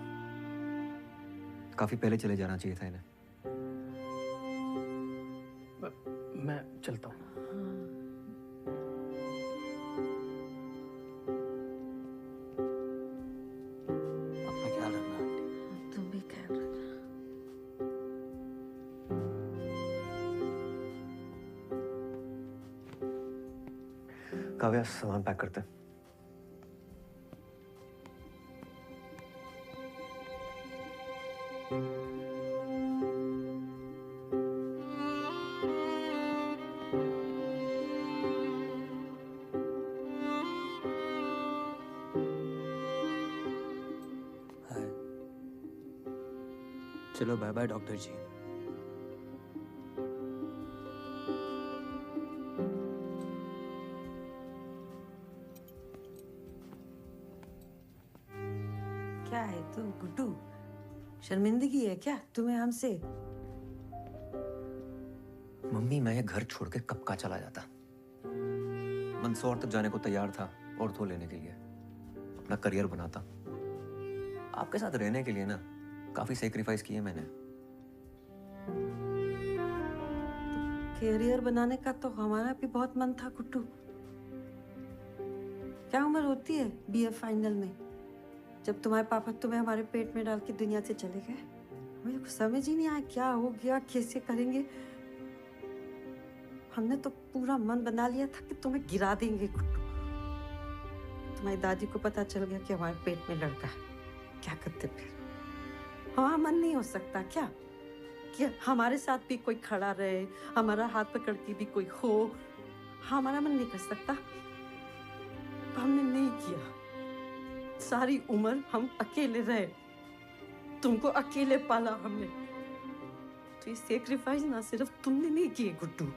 काफी पहले चले जाना चाहिए था इन्हें। मैं चलता हूँ। अपना ख्याल रखना आंटी। तुम भी ख्याल रखना। काव्या, सामान पैक करते हैं। हाय। चलो बाय बाय डॉक्टर जी। क्या है तू गुड्डू? शर्मिंदगी है क्या तुम्हें हमसे? मम्मी, मैं ये घर छोड़ के कब का चला जाता। मंदसौर तक जाने को तैयार था ऑर्थो लेने के लिए, अपना करियर बनाता। आपके साथ रहने के लिए ना काफी सेक्रीफाइस किए मैंने। कैरियर बनाने का तो हमारा भी बहुत मन था गुड्डू। क्या उम्र होती है बीए फाइनल में जब तुम्हारे पापा तुम्हें हमारे पेट में डाल के दुनिया से चले गए? मुझे कुछ समझ ही नहीं आया क्या हो गया, कैसे करेंगे। हमने तो पूरा मन बना लिया था कि तुम्हें गिरा देंगे गुड्डू। तुम्हारी दादी को पता चल गया कि हमारे पेट में लड़का है, क्या करते फिर? हमारा मन नहीं हो सकता क्या कि हमारे साथ भी कोई खड़ा रहे, हमारा हाथ पकड़ के भी कोई हो? हमारा मन नहीं कर सकता। हमने नहीं किया। सारी उम्र हम अकेले रहे, तुमको अकेले पाला हमने। तो ये सेक्रीफाइस ना सिर्फ तुमने नहीं किए गुड्डू।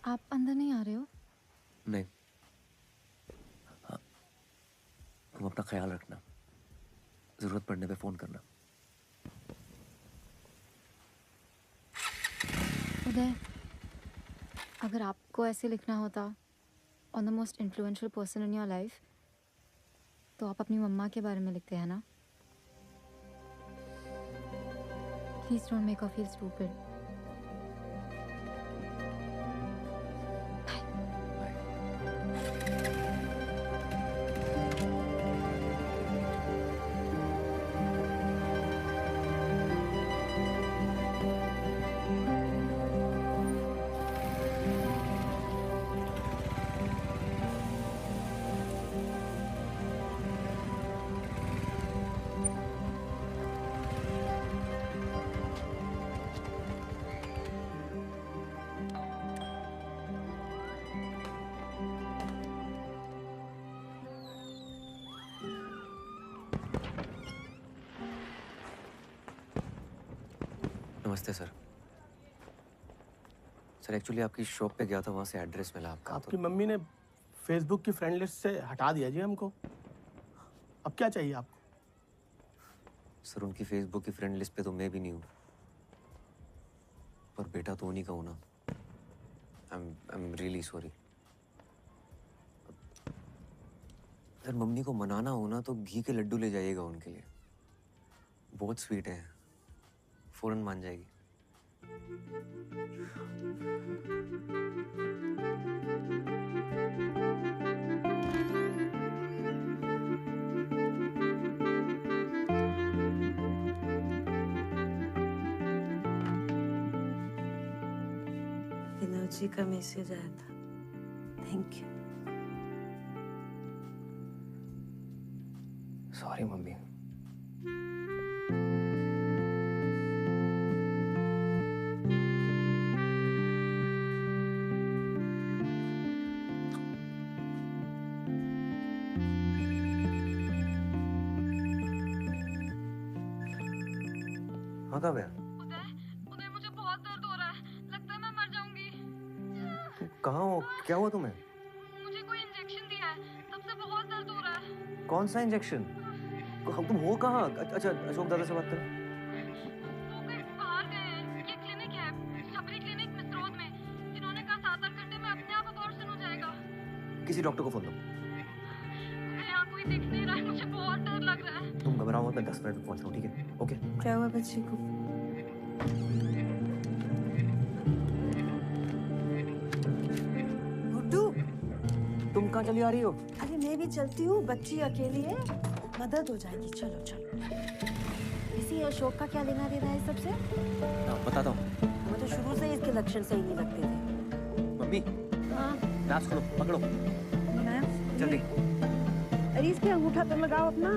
आप अंदर नहीं आ रहे हो? नहीं। हाँ, तुम अपना ख्याल रखना, जरूरत पड़ने पे फोन करना। उदय, अगर आपको ऐसे लिखना होता on the most influential person in your life, तो आप अपनी मम्मा के बारे में लिखते हैं ना? Please don't make her feel stupid. नमस्ते सर। सर एक्चुअली आपकी शॉप पे गया था, वहाँ से एड्रेस मिला आपका। आपकी मम्मी ने फेसबुक की फ्रेंड लिस्ट से हटा दिया जी हमको। अब क्या चाहिए आपको? सर उनकी फेसबुक की फ्रेंड लिस्ट पे तो मैं भी नहीं हूँ, पर बेटा तो उन्हीं का हूँ ना। I am really sorry. Sir mummy को मनाना हो ना तो घी के लड्डू ले जाइएगा उनके लिए, बहुत स्वीट है, फौरन मान जाएगी। जी का मैसेज आया था। Thank you. Sorry mummy. हाँ कब है? उदय मुझे बहुत दर्द हो रहा है, लगता है मैं मर जाऊंगी। कहाँ हो? क्या हुआ तुम्हें? मुझे कोई इंजेक्शन दिया है, तब से बहुत दर्द हो रहा है। कौन सा इंजेक्शन? तुम हो कहाँ? अच्छा अशोक दादा से बात करो। वो कहीं बाहर गए हैं। ये क्लिनिक है, शबरी क्लिनिक मिसरोद में। जिन्होंने कहा 7-8 घंटे में अपने आप अबॉर्शन हो जाएगा। किसी डॉक्टर को फोन दो। यहाँ कोई दिख नहीं रहा है, मुझे बहुत डर लग रहा है। तुम घबराओ मत, मैं 10 मिनट में पहुंच रहा हूँ, ठीक है? ओके। क्या हुआ बच्चे को? गुड्डू, तुम कहाँ चली आ रही हो? अरे मैं भी चलती हूँ, बच्ची अकेली है, मदद हो जाएगी। चलो चलो। इसी अशोक का क्या लेना देना है सबसे? बताता हूँ। मुझे शुरू से इसके लक्षण सही नहीं लगते थे। मम्मी, हाँ ग्लास खोलो, पकड़ो मैम। जल्दी। अरे इस पे अंगूठा तो लगाओ अपना।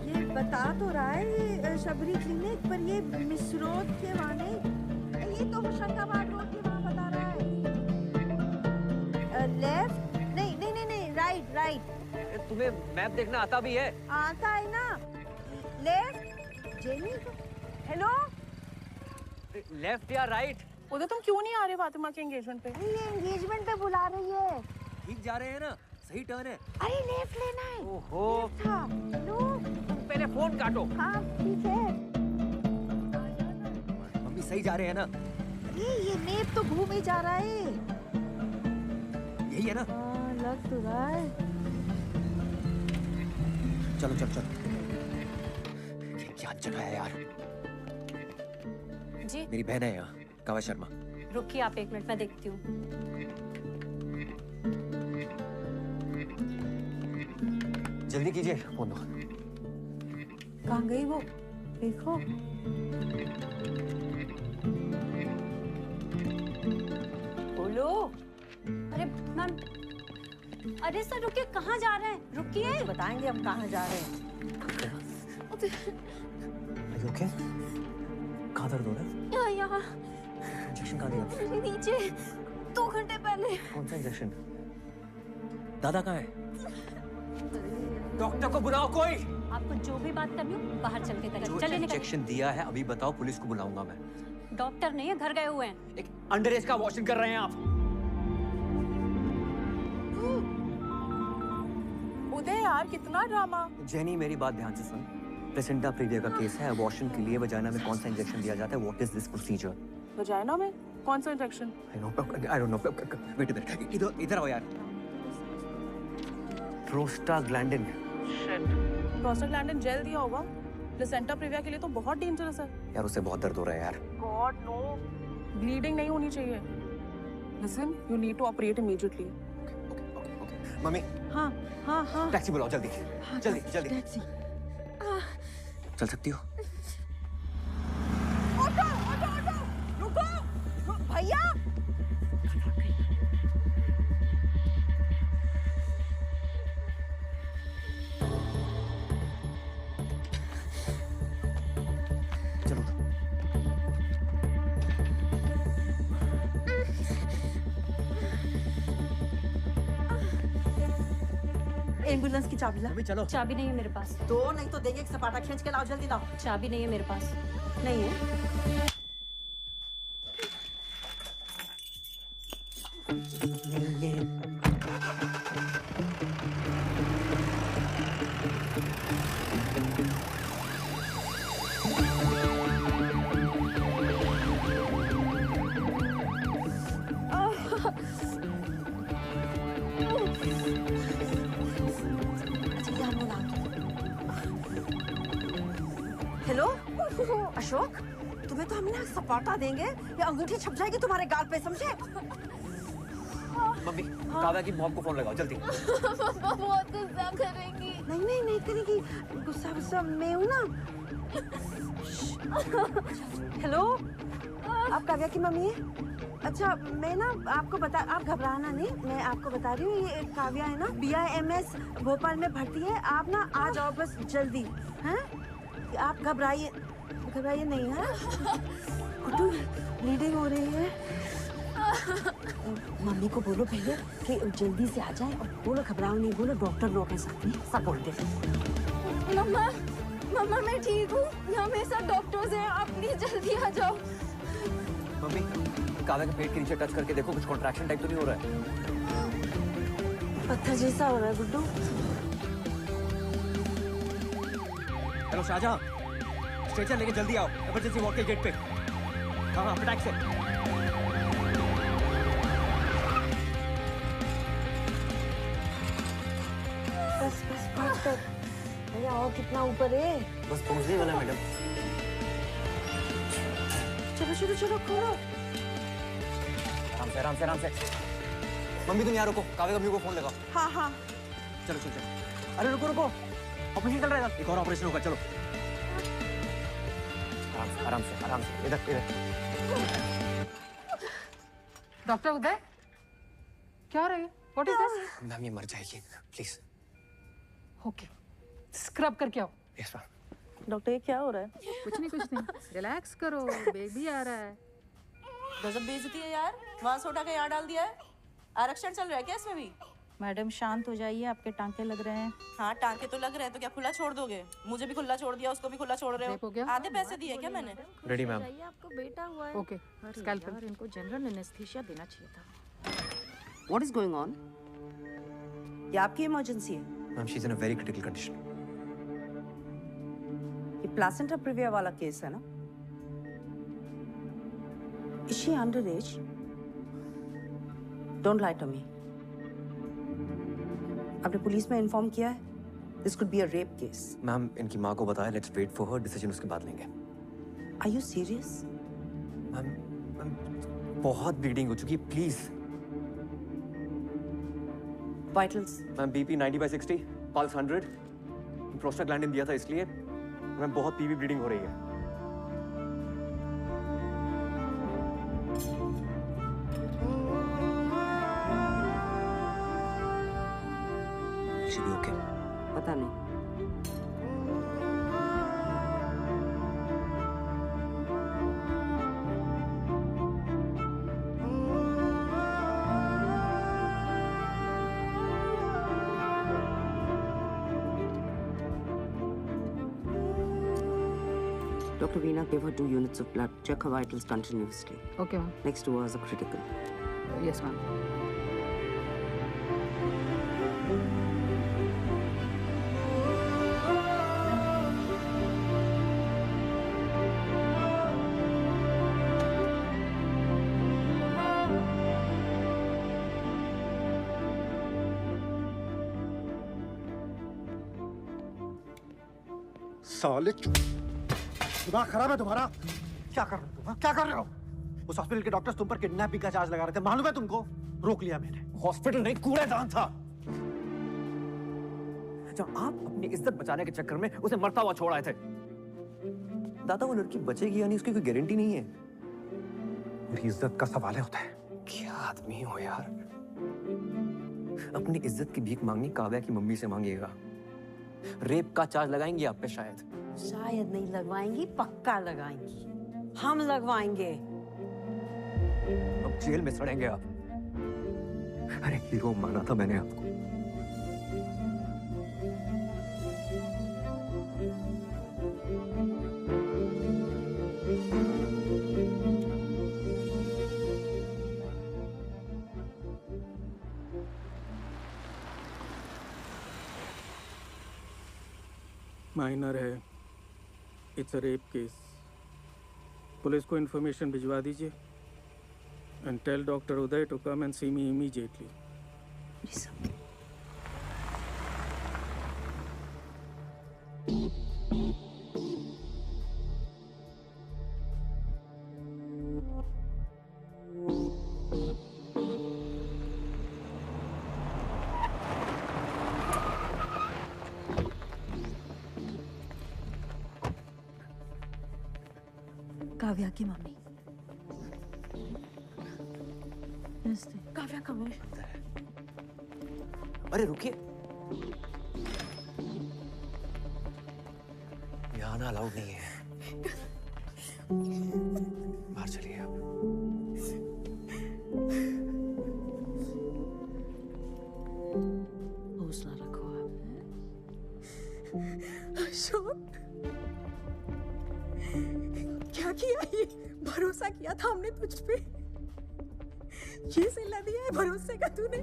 ये बता तो रहा है ये शबरी क्लिनिक, पर ये मिसरोद के वहाँ नहीं, ये तो होशंगाबाद रोड के वहाँ बता रहा है। लेफ्ट? नहीं नहीं नहीं नहीं, राइट राइट। तुम्हें मैप देखना आता भी है? आता है ना। लेफ्ट? जेनी? हेलो? लेफ्ट या राइट? उधर तुम क्यों नहीं आ रहे फातिमा के एंगेजमेंट पे? ये एंगेजमेंट पे बुला रही है। ठीक जा रहे हैं ना? सही टर्न है। अरे लेफ्ट लेना है। ओहो। लो। तुम पहले फोन काटो। हाँ ठीक है। मम्मी सही जा रहे हैं ना? ये मैप तो घूम ही जा रहा है। यही है ना? हाँ लग तो रहा है। चलो चलो चलो। ये क्या जगह है यार? जी मेरी बहन है यहाँ, काव्या शर्मा। रुकिए आप 1 मिनट, मैं देखती हूँ। जल्दी कीजिए, फोन दो। कहाँ गई वो? देखो। बोलो। अरे मैम, अरे सर रुकिए, कहाँ जा रहे हैं? रुकिए। तो बताएंगे हम कहाँ जा रहे हैं। ओके? कहाँ दर्द हो रहा है? यहाँ इंजेक्शन कहाँ दिया? नीचे 2 घंटे पहले। कौन सा इंजेक्शन? दादा कहाँ है? डॉक्टर को बुलाओ कोई। आपको जो भी बात करनी हो बाहर चल के करें। जो चलिए निकलिए। इंजेक्शन दिया है अभी बताओ, पुलिस को बुलाऊंगा मैं। डॉक्टर नहीं है, घर गए हुए हैं। एक अंडर एज का वॉशिंग कर रहे हैं आप। उदय यार कितना ड्रामा। जेनी मेरी बात ध्यान से सुन। प्लेसेंटा प्रीविया का केस है। अबॉर्शन के लिए वजाइना में कौन सा इंजेक्शन दिया जाता है? What is this procedure? Vagina में कौन सा injection? I don't know. Wait a minute, इधर आओ यार। प्रोस्टाग्लैंडिन। शिट। प्रोस्टाग्लैंडिन जेल दिया होगा। प्लेसेंटा प्रीविया के लिए तो बहुत डेंजरस है। यार उससे बहुत दर्द हो रहा है यार। गॉड नो, ब्लीडिंग नहीं होनी चाहिए। Listen, you need to operate immediately. Mummy. हाँ हाँ हाँ। टैक्सी बुलाओ जल्दी। हाँ, जल्दी जल्दी। टैक्सी। चल सकती हो? ऑटो ऑटो ऑटो, रुको भैया। चलो। एम्बुलेंस की चाबी ला। अभी चलो। चाबी नहीं है मेरे पास। दो नहीं तो देंगे, एक सपाटा खींच के लाओ, जल्दी लाओ। चाबी नहीं है मेरे पास। नहीं है। हेलो अशोक, तुम्हें तो हम ना सपाटा देंगे या अंगूठी छप जाएगी तुम्हारे गाल पे, समझे? मम्मी काव्या की मॉम को फोन लगाओ जल्दी। मम्मा बहुत गुस्सा करेंगी। नहीं करेगी। गुस्सा मैं हूँ ना। हेलो, आप काव्या की मम्मी है? अच्छा, मैं ना आपको आप घबराना नहीं, मैं आपको बता रही हूँ, ये काव्या है ना, BIMS भोपाल में भर्ती है। आप ना आ जाओ बस जल्दी, हैं? आप घबराइए नहीं, है? गुड्डू, ब्लीडिंग हो रही है। मम्मी को बोलो पहले कि जल्दी से आ जाए, और बोलो घबराओ नहीं, बोलो डॉक्टर लोग हैं साथ में, सब बोल दे। मम्मा मैं ठीक हूँ, यहाँ मेरे साथ डॉक्टर्स हैं, आप प्लीज जल्दी आ जाओ। मम्मी, काव्या के पेट के नीचे टच करके देखो, कुछ कॉन्ट्रैक्शन टाइप तो नहीं हो रहा है? पत्थर जैसा हो रहा है गुड्डू। हेलो शाहजहां, स्ट्रेचर लेके जल्दी आओ, इमरजेंसी वार्ड के गेट पे। हाँ, फटाक से। बस अरे और कितना ऊपर है? बस पहुंचने वाला मैडम। चलो खोलो। आराम से। मम्मी तुम यहाँ रुको, काव्या मम्मी को फोन लगाओ। हाँ। चलो। अरे रुको, ऑपरेशन चल रहा है, एक और ऑपरेशन होगा, चलो। आराम से, इधर। डॉक्टर उदय, क्या रहे? What is this? मैम ये मर जाएगी, प्लीज। ओके, स्क्रब करके आओ। Yes ma'am. डॉक्टर ये क्या हो रहा है? कुछ नहीं, रिलैक्स करो, बेबी आ रहा है। गजब बेइज्जती है यार, वहाँ से उठा के यहाँ डाल दिया है। आरक्षण चल रहा है क्या इसमें भी? मैडम शांत हो जाइए, आपके टांके लग रहे हैं। हाँ, टांके तो लग रहे हैं, तो क्या खुला छोड़ दोगे? मुझे भी खुला छोड़ दिया, उसको भी खुला छोड़ रहे हो। आधे पैसे दिए क्या मैंने? Ready ma'am. आपको बेटा हुआ है। Okay, scalpel. इनको जनरल एनेस्थीसिया देना चाहिए था। What is going on? ये आपकी इमरजेंसी है? Ma'am, she is in a very critical condition. ये प्लासेंटा प्रिविया वाला केस है ना? Is she underage? Don't lie to me. आपने पुलिस में इन्फॉर्म किया है? This could be a rape case. Ma'am, इनकी माँ को बताया, let's wait for her decision, उसके बाद लेंगे। Are you serious? मैम बहुत ब्लीडिंग हो चुकी है, please. Vitals? Ma'am BP 90/60, pulse 100, prostaglandin दिया था इसलिए। मैम बहुत PV ब्लीडिंग हो रही है। Should be okay. पता नहीं। Dr. Veena gave her 2 units of blood. Check her vitals continuously. Okay, ma'am. Next 2 hours are critical. Yes, ma'am. साले दिमाग खराब है तुम्हारा? क्या कर रहे हो तुम? क्या कर रहे हो? उस हॉस्पिटल के डॉक्टर्स तुम पर किडनैपिंग का चार्ज लगा रहे थे, मालूम है तुमको? रोक लिया मैंने। हॉस्पिटल नहीं, कूड़ेदान था। जब आप अपनी इज्जत बचाने के चक्कर में उसे मरता हुआ छोड़ आए थे। दादा, वो लड़की बचेगी या नहीं उसकी कोई गारंटी नहीं है। मेरी इज्जत का सवाल है होता है। क्या आदमी हो यार। अपनी इज्जत की भीख मांगनी काव्या की मम्मी से मांगिएगा। रेप का चार्ज लगाएंगी आप पे शायद। शायद नहीं लगवाएंगी, पक्का लगाएंगी। हम लगवाएंगे। अब जेल में सड़ेंगे आप। अरे हीरो माना था मैंने आपको। माइनर है, it's a rape case. Police को इन्फॉर्मेशन भिजवा दीजिए and tell doctor Uday to come and see me immediately. Kavya की मम्मी। काव्या कम है। अरे रुकिए, यहाँ आना अलाउड नहीं है। बाहर चलिए आप। हौसला रखो आप। अशोक, क्या किया ये? भरोसा किया था हमने तुझ पे, ये सिला दिया है भरोसे का तूने।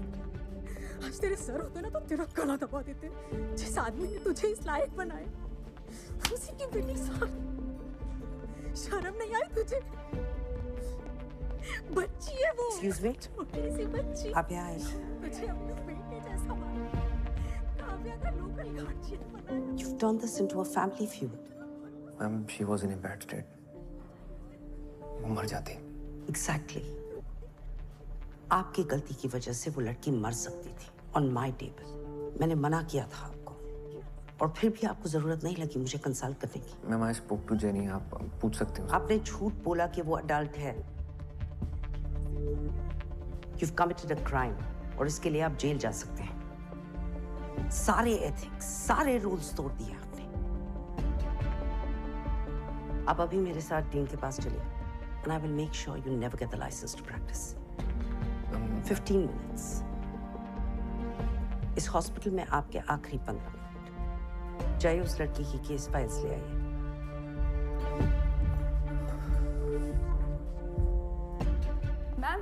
आज तेरे सर होते ना तो तेरा गला दबा देते। जिस आदमी ने तुझे इस लायक बनाया, उसी की बेटी साथ। शर्म नहीं आई तुझे? बच्ची है वो, Excuse me? छोटी सी बच्ची। काव्या आई। तुझे अपने बेटे जैसा माना, काव्या का लोकल गार्जियन बनाया। You've turned this into a family feud. Ma'am, she was in a bad state. वो मर जाती। Exactly. आपकी गलती की वजह से वो लड़की मर सकती थी। On my table. मैंने मना किया था आपको, और फिर भी आपको जरूरत नहीं लगी मुझे कंसल्ट करने की। Ma'am, I spoke to Jenny, आप पूछ सकते हो। आपने झूठ बोला कि वो अडल्ट है। You've committed a crime, और इसके लिए आप जेल जा सकते हैं। सारे एथिक्स, सारे रूल्स तोड़ दिए आपने। आप अभी मेरे साथ डीन के पास चलिए, and I will make sure you never get the license to practice. 15 minutes. इस हॉस्पिटल में आपके आखिरी 15 मिनट। जाइए उस लड़की की केस फाइल्स ले आइए। मैम,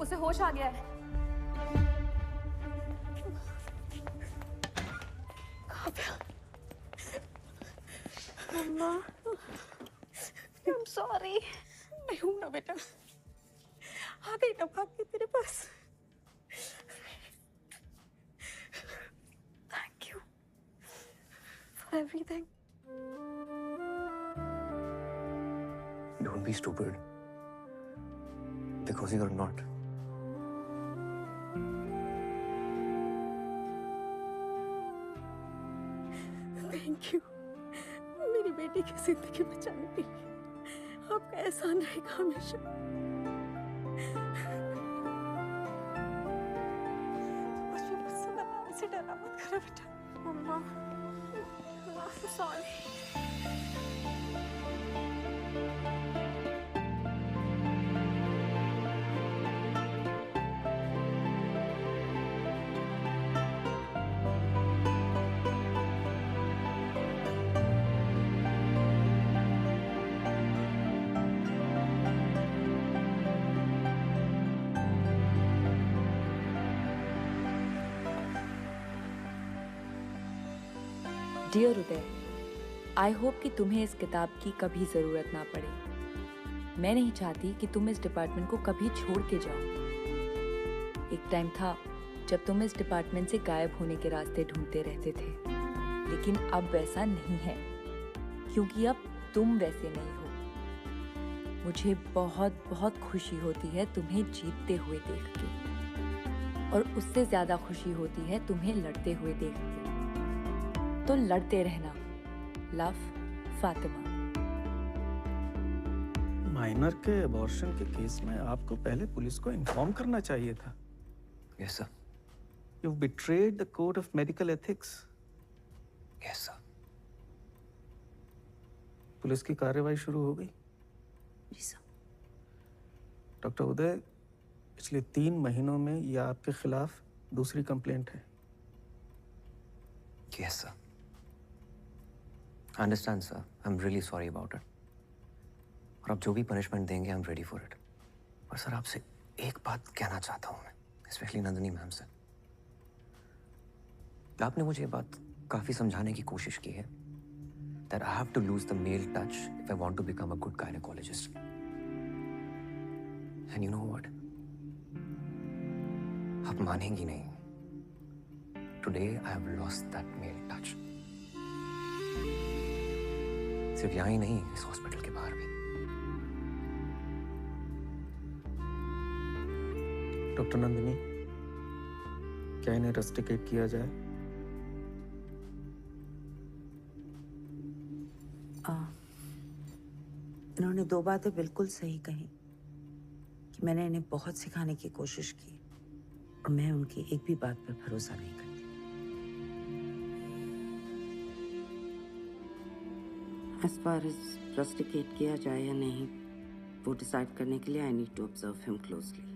उसे होश आ गया है। मम्मा, I'm sorry. मैं हूं ना बेटा। आ गई ना भाग के तेरे पास। Thank you for everything. Don't be stupid. Because you're not. Thank you. मेरी बेटी की जिंदगी बचाने के लिए आपका एहसान रहेगा हमेशा। मुझे मुझसे बताने से डरा मत करो बेटा। Mama, I'm sorry. Dear Uday, I hope कि तुम्हें इस किताब की कभी ज़रूरत ना पड़े। मैं नहीं चाहती कि तुम इस डिपार्टमेंट को कभी छोड़ के जाओ। एक टाइम था जब तुम इस डिपार्टमेंट से गायब होने के रास्ते ढूंढते रहते थे, लेकिन अब वैसा नहीं है, क्योंकि अब तुम वैसे नहीं हो। मुझे बहुत बहुत खुशी होती है तुम्हें जीतते हुए देख के, और उससे ज़्यादा खुशी होती है तुम्हें लड़ते हुए देख के। तो लड़ते रहना। लव, फातिमा। माइनर के अबॉर्शन के केस में आपको पहले पुलिस को इन्फॉर्म करना चाहिए था। Yes, sir. You've betrayed the code of medical ethics. Yes, sir. Police की कार्रवाई शुरू हो गई। जी सर। डॉक्टर उदय, पिछले 3 महीनों में यह आपके खिलाफ दूसरी कंप्लेंट है। Yes, sir. I understand, sir. I'm really sorry about it. और आप जो भी पनिशमेंट देंगे, I'm ready for it. पर सर, आपसे एक बात कहना चाहता हूँ मैं, स्पेशली नंदिनी मैम से। आपने मुझे ये बात काफी समझाने की कोशिश की है that I have to lose the male touch if I want to become a good gynecologist. And you know what? आप मानेंगी नहीं। Today I have lost that male touch. सिर्फ यहाँ ही नहीं, इस हॉस्पिटल के बाहर भी। डॉक्टर नंदिनी, क्या इन्हें रस्टिकेट किया जाए? इन्होंने 2 बातें बिल्कुल सही कही कि मैंने इन्हें बहुत सिखाने की कोशिश की और मैं उनकी एक भी बात पर भरोसा नहीं करती। As far as rusticate किया जाए या नहीं, वो डिसाइड करने के लिए I need to observe him closely.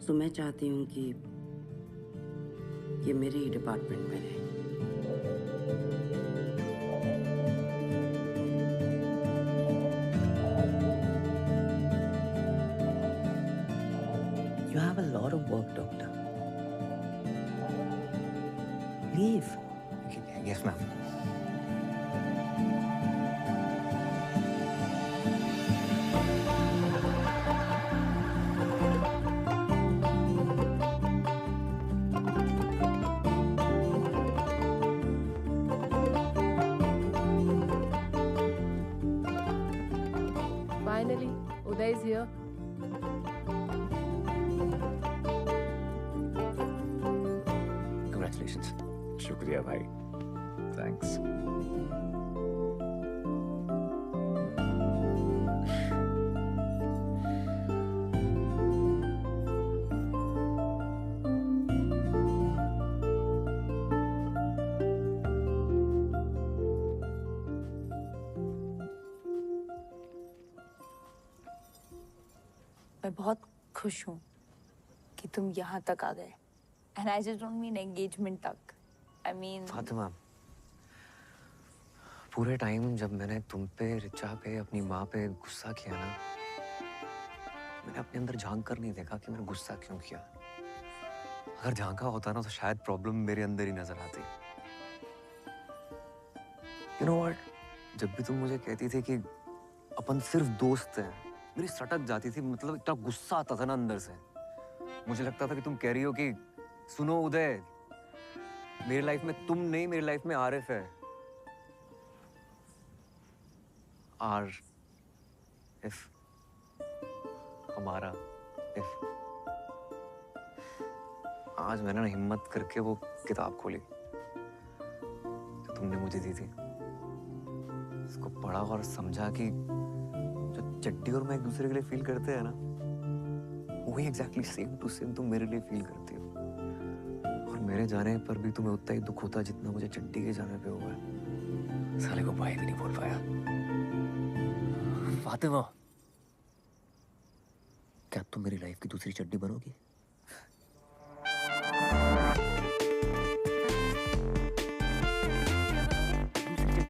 So मैं चाहती हूँ कि ये मेरे ही डिपार्टमेंट में रहे। You have a lot of work, doctor. Leave. Yes, ma'am. Finally, Uday is here. Congratulations. शुक्रिया भाई, थैंक्स। मैं बहुत खुश हूँ कि तुम यहाँ तक आ गए। And I just don't mean engagement तक। I mean फातिमा, पूरे टाइम जब मैंने तुम पे, रिचा पे, अपनी माँ पे गुस्सा किया ना, मैंने अपने अंदर झांक कर नहीं देखा कि मैंने गुस्सा क्यों किया। अगर झांका होता ना तो शायद प्रॉब्लम मेरे अंदर ही नजर आती। You know what? जब भी तुम मुझे कहती थी कि अपन सिर्फ दोस्त हैं, मेरी सटक जाती थी, मतलब इतना गुस्सा आता था ना अंदर से। मुझे लगता था कि तुम कह रही हो कि सुनो उदय, मेरी लाइफ में तुम नहीं, मेरी लाइफ में आरिफ है। हमारा इफ। आज मैंने ना हिम्मत करके वो किताब खोली जो तुमने मुझे दी थी, उसको पढ़ा और समझा कि जो चड्डी और मैं एक दूसरे के लिए फील करते हैं ना, वही एग्जैक्टली सेम टू सेम तुम मेरे लिए फील करती हो। और मेरे जाने पर भी तुम्हें उतना ही दुख होता जितना मुझे चड्डी के जाने पे हुआ है। साले को भाई भी नहीं बोल पाया। फातिमा, क्या तुम मेरी लाइफ की दूसरी चड्डी बनोगी?